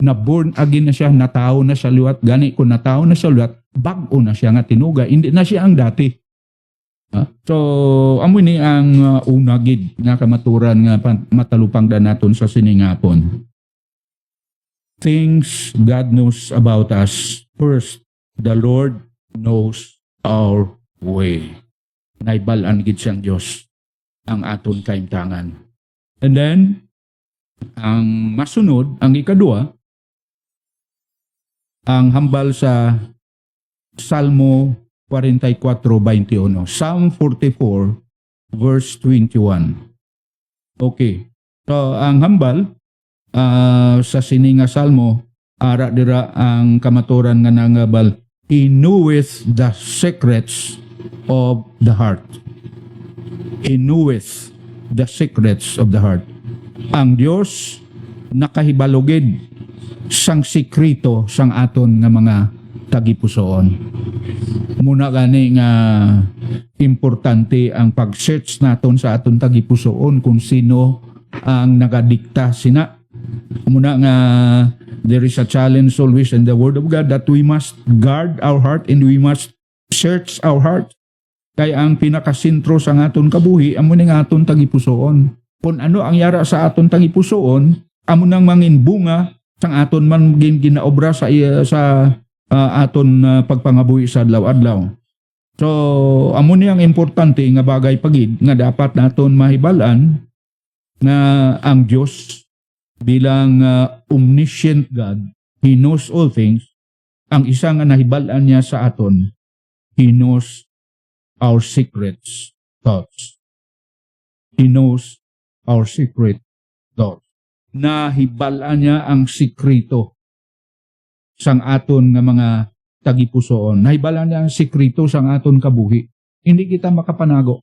na born again na siya, natao na sa luwat, gani kung natao na sa luwat, bag-o na siya nga tinuga, hindi na siya ang dati. So, amo ni ang unagid nga kamaturan nga matalupang da naton sa siningapon. Things God knows about us. First, the Lord knows our way. Naibalan gid siyang Dios ang aton kaimtangan. And then, ang masunod, ang ikadua, ang hambal sa Salmo 44:21. Psalm 44 verse 21. Okay. So ang hambal sa sininga salmo ara dira ang kamaturan nga nangabal, He knoweth the secrets of the heart. He knoweth the secrets of the heart. Ang Dios nakahibalogid sang sikrito sang aton nga mga tagipusoon. Muna gani nga importante ang pag-search naton sa aton tagipusoon kung sino ang nagadikta sina. Muna nga there is a challenge always in the Word of God that we must guard our heart and we must search our heart. Kaya ang pinakasentro sa aton kabuhi amo ning aton tagipusoon. Kung ano ang yara sa aton tagipusoon, amo nang mangin bunga sang aton man ginaobra sa aton pagpangabuhi sa adlaw-adlaw. So, amo ni ang importante nga bagay pagid nga dapat naton mahibalan na ang Dios bilang omniscient God, He knows all things. Ang isa nga nahibalan niya sa aton, He knows our secrets thoughts. He knows our secret thoughts. Nahibalan niya ang sikrito sang aton nga mga tagipusoon. Nahibalan niya ang sikrito sang aton kabuhi. Hindi kita makapanago.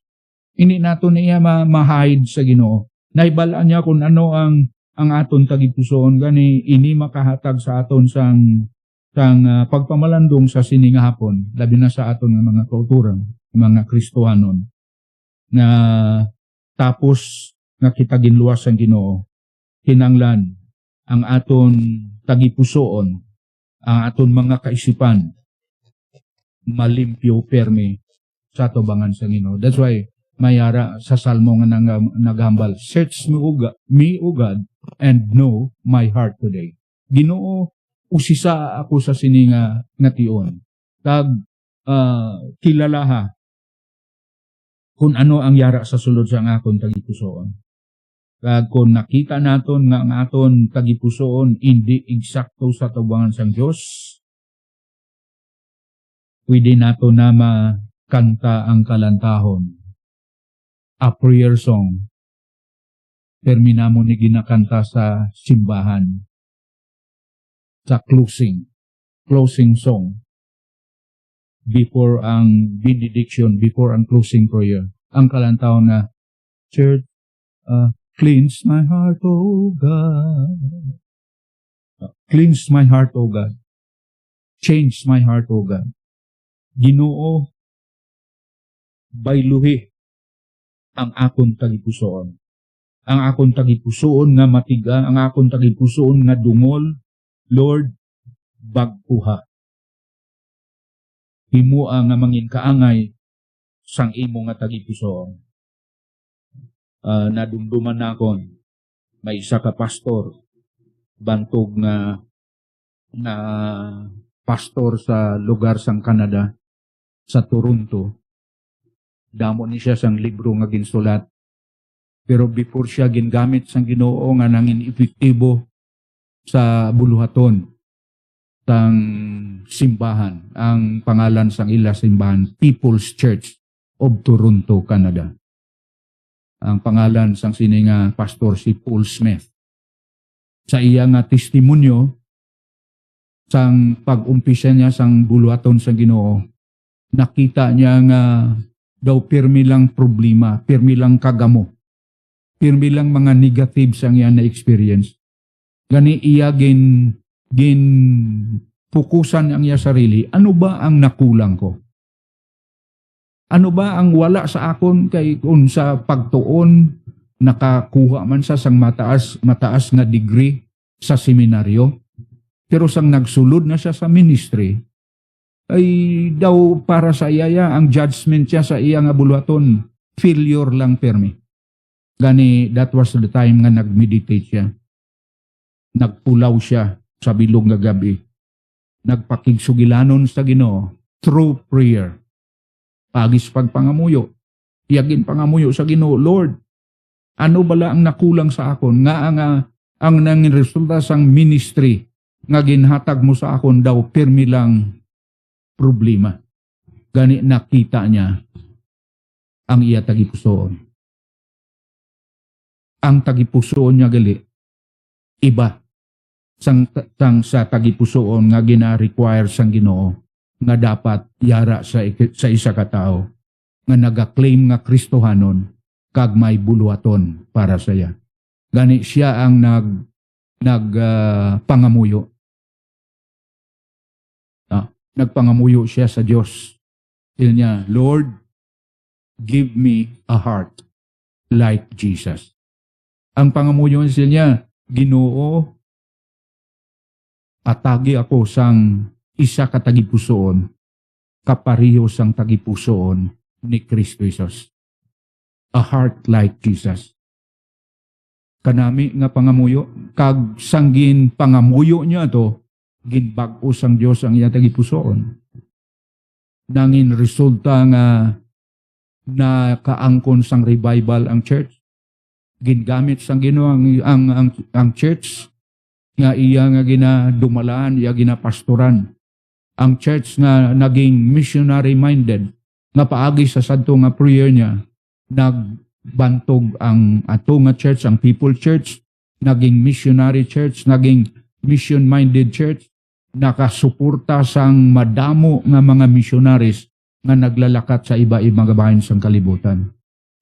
Hindi naton niya ma-hide sa Ginoo. Nahibalan niya kung ano ang aton tagipusoon gani ini makahatag sa aton sang pagpamalandong sa sining hapon, labi na sa aton nga mga kauturan, mga Kristohanon. Na tapos nga kita ginluwas ang Ginoo, kinanglan ang aton tagipusoon, ang aton mga kaisipan malimpyo permi sa tubangan sa Ginoo. That's why mayara sa salmo nga naghambal, search me, O God, and know my heart today. Ginoo, usisa ako sa sininga nga tion. Kag kilalaha kung ano ang yara sa sulod sa akon tagipusoon. Kag kung nakita naton nga ang aton tagipusoon hindi eksakto sa tubangan sang Dios, pwede nato na makanta ang kalantahon, a prayer song. Terminamo ni ginakanta sa simbahan, sa closing song, before ang benediction, before ang closing prayer. Ang kalantahon na, Church, cleanse my heart, O God. Cleanse my heart, O God. Change my heart, O God. Ginoo, bayluhi ang akong tagipusoon. Ang akong tagipusoon nga matiga, ang akong tagipusoon nga dungol, Lord, bagpuha. Himua nga mangin kaangay sang imo nga tagipusoon. Nadumduman nakon, may isa ka pastor, bantog nga pastor sa lugar sang Canada, sa Toronto. Damo ni siya sang libro nga ginsulat. Pero before siya gingamit sang Ginoo nga nangin epektibo sa buluhaton sang simbahan, ang pangalan sang ila simbahan, People's Church of Toronto, Canada. Ang pangalan sang sininga pastor si Paul Smith. Sa iya nga testimonyo sang pag-umpisa niya sang buluhaton sang Ginoo, nakita niya nga daw pirmi lang problema, pirmi lang kagamo, pirmi lang mga negatives ang iya na experience. Gani iya gin pukusan ang iya sarili, ano ba ang nakulang ko? Ano ba ang wala sa akon kay kung sa pagtuon nakakuha man sa sang mataas nga degree sa seminaryo, pero sang nagsulod na siya sa ministry, ay daw para sa iya ang judgment siya sa iya nga buluhaton, failure lang permi. Gani, that was the time nga nag-meditate siya. Nagpulaw siya sa bilog nga gabi. Nagpakigsugilanon sa Ginoo through prayer. Pagis pagpangamuyo. Iyagin pangamuyo sa Ginoo, Lord, ano bala ang nakulang sa akon? Nga ang nangin resulta sang ministry nga ginhatag mo sa akon daw pirmi lang problema. Gani nakita niya ang iya tagipusoon. Ang tagipusoon niya gali, iba sang sa tagipusoon nga gina-require sang Ginoo nga dapat yara sa isa ka tao nga naga-claim nga Kristohanon kag may buluhaton para saya. Gani siya ang pangamuyo. Nagpangamuyo siya sa Diyos. Sabi niya, Lord, give me a heart like Jesus. Ang pangamuyo niya, Ginoo, atagi ako sang isa ka tagipusoon, kapariho sang tagipusoon ni Kristo Jesus. A heart like Jesus. Kanami nga pangamuyo, kag sanggin pangamuyo niya to, ginbag-o sang Diyos ang iya tagipusoon. Nangin resulta nga na kaangkon sang revival ang church. Gingamit sang Ginoo ang church nga iya nga ginadumalaan, iya ginapastoran. Ang church nga naging missionary minded, nga paagi sa sadto nga prayer niya, nagbantog ang ato nga church, ang people church, naging missionary church, naging mission minded church, nakasuporta sang madamo nga mga missionaries nga naglalakat sa iba-ibang bahin sang kalibutan.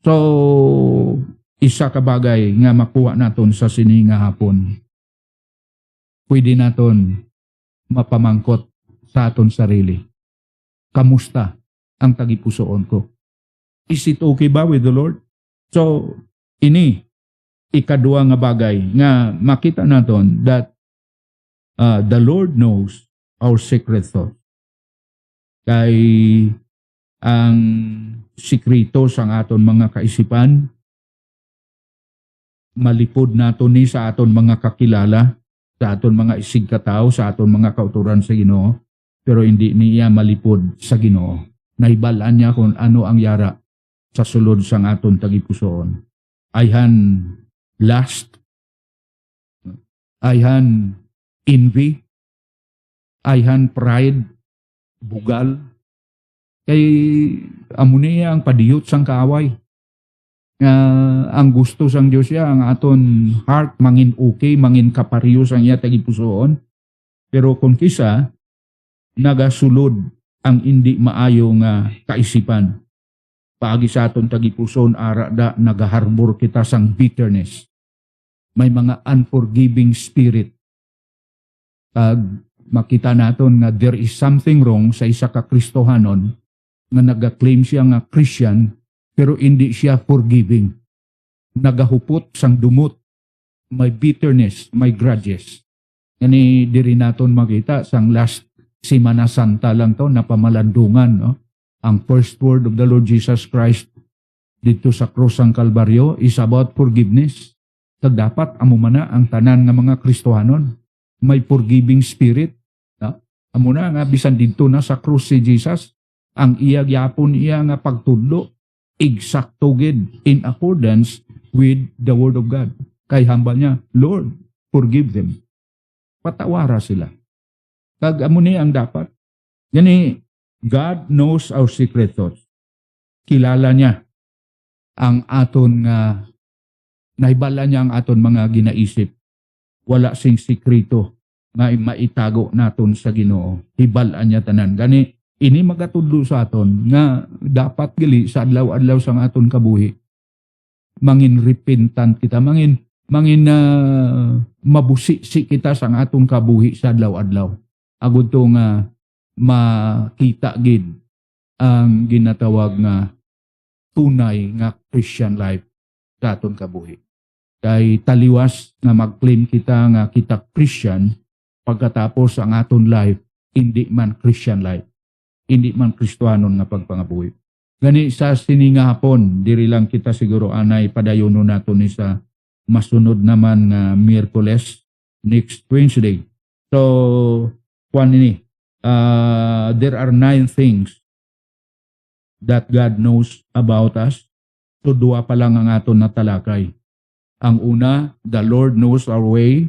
So, isa ka bagay nga makuha naton sa sini nga hapon. Pwede naton mapamangkot sa aton sarili. Kamusta ang tagipusoon ko? Is it okay ba with the Lord? So, ini ikaduha nga bagay nga makita naton that the Lord knows our secret thoughts. Kay ang sikrito sang aton mga kaisipan, malipod naton ni sa aton mga kakilala, sa aton mga isig katao, sa aton mga kauturan sa Ginoo, pero hindi niya malipod sa Ginoo. Nahibalaan niya kung ano ang yara sa sulod sang aton tagipusoon. Ayhan lust, ayhan envy, ayhan pride, bugal, kay amo niya ang padiyot sang kaaway. Ang gusto sang Dios siya, ang aton heart mangin okay, mangin kapareho sang iya tagipusoon. Pero kung kisa nagasulod ang hindi maayo nga kaisipan, paagi sa aton tagipusoon ara da nagaharbor kita sang bitterness. May mga unforgiving spirit. Makita naton nga there is something wrong sa isa ka Kristohanon nga nag-claim siya nga Christian pero hindi siya forgiving. Nagahupot sang dumot, may bitterness, may grudges. Yan diri naton makita sang last Semana Santa lang to, napamalandungan. No? Ang first word of the Lord Jesus Christ dito sa krus sang Kalbaryo is about forgiveness. Kag dapat amo mana ang tanan nga mga Kristohanon may forgiving spirit. No? Amo na nga bisan didto na sa krus si Jesus, ang iya gyapon iya nga pagtudlo eksakto gid in accordance with the word of God. Kay hambal niya, Lord, forgive them. Patawara sila. Kag amo ni ang dapat. Gani, God knows our secret thoughts. Kilala niya ang aton nga nahibala niya ang aton mga ginaisip. Wala sing sikrito nga maitago naton sa Ginoo. Hibalaan niya tanan. Gani, ini magatudlo sa aton nga dapat gali sa adlaw-adlaw sang aton kabuhi. Mangin repentant kita, mangin mabusi si kita sang aton kabuhi sa adlaw-adlaw. Agud to nga makita gid ang ginatawag nga tunay nga Christian life sa aton kabuhi. Kay taliwas nga mag-claim kita nga kita Christian pagkatapos ang aton life hindi man Christian life. Hindi man Kristohanon nga pagpangabuhi. Gani sa sininga hapon, diri lang kita siguro anay padayono nato ni sa masunod naman nga Miyerkules, next Wednesday. So, there are 9 things that God knows about us. So, duwa pa lang ang aton natalakay. Ang una, the Lord knows our way.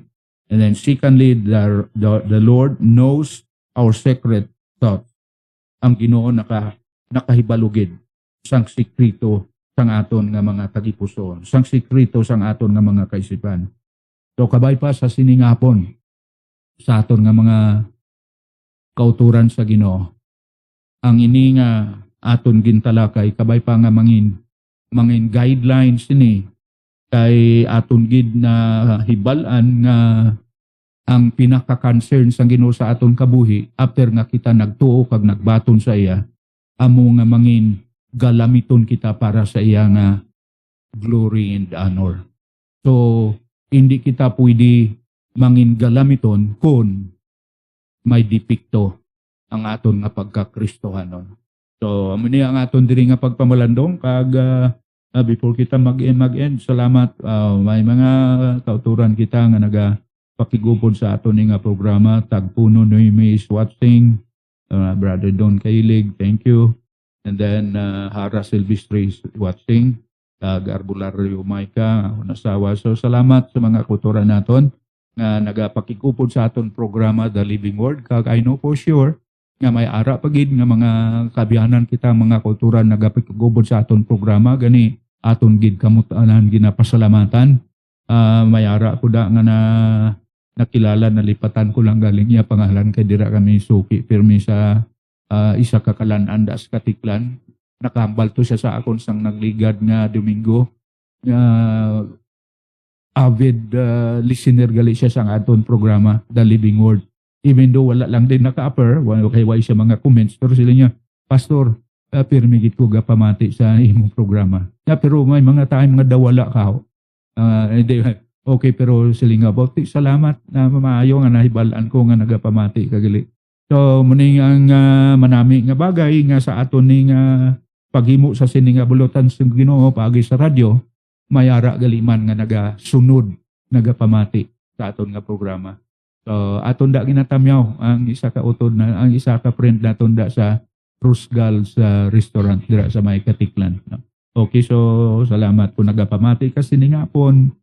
And then secondly, the Lord knows our secret thoughts. Ang Ginoo nakahibalugid sang sikrito sang aton nga mga tagipusoon, sang sikrito sang aton nga mga kaisipan. So kabay pa sa siningapon sa aton nga mga kauturan sa Ginoo. Ang ini nga aton gintalakay kabay pa nga mangin guidelines ini kay aton gid na hibalan nga ang pinaka-concern sang Ginoo sa aton kabuhi after nga kita nagtuo kag nagbaton sa iya, amo nga mangin galamiton kita para sa iya nga glory and honor. So hindi kita pwede mangin galamiton kung may depekto ang aton nga pagka-Kristohanon. So amo ni ang aton diri nga pagpamalandong kag before kita mag-end, salamat. May mga kauturan kita nga pakigupod sa ato ni nga programa. Tagpuno Noemi is watching. Brother Don Kailig, thank you. And then Hara Silvestre is watching. Garbulario Maika, nasawa. So salamat sa mga kauturan naton nga nagapakigupod sa aton programa The Living Word. Kag I know for sure nga may ara pagid nga mga kabiyanan kita mga kauturan nagapakigupod sa aton programa gani aton gid kamutanan ginapasalamatan. May ara ko da nga nakilala, nalipatan ko lang galing niya pangalan kay dira kami suki pirmi sa isa ka kalan-an da sa Katiklan. Nakahambal to siya sa akon sang nagligad nga Domingo. Avid listener gali siya sa aton programa The Living Word. Even though wala lang din naka-upper, kay way siya mga comments, pero sila niya, Pastor, pirmi gid ko gapamati sa imong programa. Pero may mga time nga dawala ka. Hindi, okay, pero silinga about salamat na maayo nga nahibalan ko nga nagapamati kagali. So muni ang manami nga bagay nga sa aton ni nga paghimo sa sininga bulutan sa Ginoo paagi sa radyo, mayara galiman nga nagasunod nagapamati sa aton nga programa. So aton da ginatamyaw ang isa ka utod na ang isa ka friend naton da sa Rusgal sa restaurant dira sa may Katiklan. No? Okay, so salamat po nagapamati kasi ni nga pon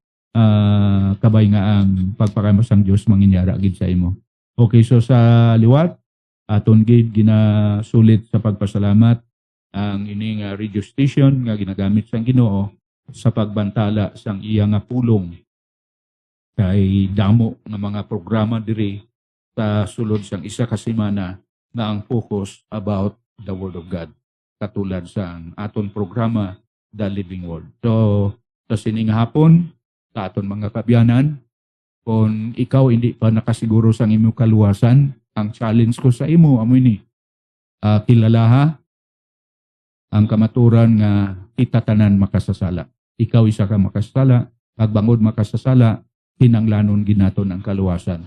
kabay nga ang pagpakamos sang Dios manginyara gid sa imo. Okay, so sa liwat aton gid ginasulit sa pagpasalamat ang ining radio station nga ginagamit sang Ginoo sa pagbantala sang iya nga pulong kay damo nga mga programa diri sa sulod sang isa ka semana na ang focus about the Word of God katulad sa aton programa The Living Word. So sa sining hapon sa aton mga kabyanan, kung ikaw hindi pa nakasiguro sang imong kaluwasan, ang challenge ko sa imo amo ini kilalaha ang kamaturan nga kita tanan makasasala. Ikaw isa ka makasasala, pagbangod makasasala, hinanglanon ginaton ang kaluwasan.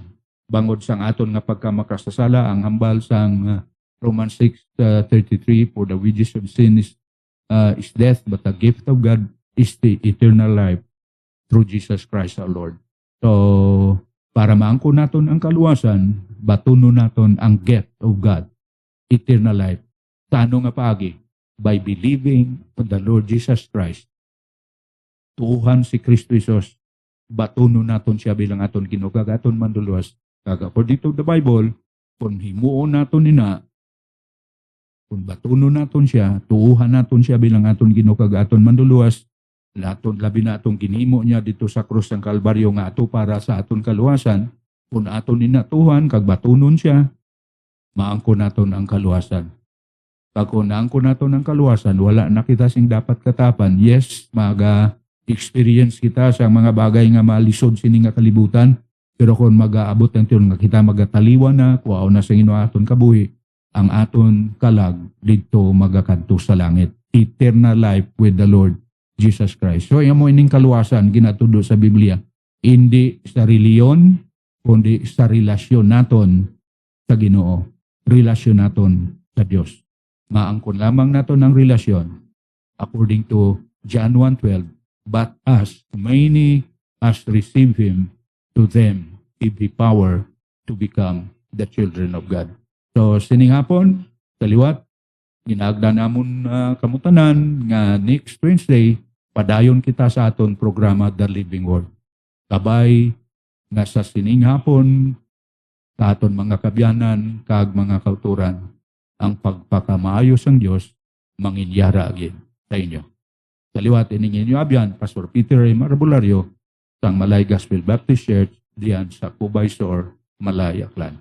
Bangod sang aton nga pagka makasasala, ang hambal sang Romans 6:33, for the wages of sin is death, but the gift of God is the eternal life through Jesus Christ our Lord. So, para maangko naton ang kaluwasan, batunon naton ang gift of God, eternal life. Tano nga paagi? By believing on the Lord Jesus Christ. Tuhan si Kristo Jesus, batunon naton siya bilang aton kinugag, aton manduluwas. According to the Bible, kung himuon naton nina, kung batunon naton siya, tuuhan naton siya bilang aton ginukag, aton manduluwas, laton labi na atong ginimo niya dito sa krus ng Kalbaryo nga ato para sa aton kaluwasan, kung aton ninatuhan, kag batunon siya, maangko naton ang kaluwasan. Pag kung naangko naton ang kaluwasan, wala na kita sing dapat katapan. Yes, experience kita sa mga bagay nga malisod sini nga kalibutan, pero kung mag-aabot ng tiyon nga kita magataliwan na, kuwaw na sa Ginoo aton kabuhi, ang aton kalag dito magakadto sa langit. Eternal life with the Lord Jesus Christ. So, yung mo ining kaluwasan, ginatudo sa Biblia, hindi sa reliyon, kundi sa relasyon naton sa Ginoo. Relasyon naton sa Diyos. Maangkon lamang naton ang relasyon according to John 1:12, but as many as receive Him, to them give He power to become the children of God. So, sining hapon, sa liwat, ginagda namon kamutanan nga next Wednesday, padayon kita sa aton programa The Living Word. Kabay nga sa sining hapon, sa aton mga kabyanan, kag mga kauturan, ang pagpakamaayos ng Diyos, manginyara agin sa inyo. Sa liwat, ining inyo abyan, Pastor Peter A. Marbulario, sang Malay Gospel Baptist Church, diyan sa Cubay Sur, Malay, Aklan.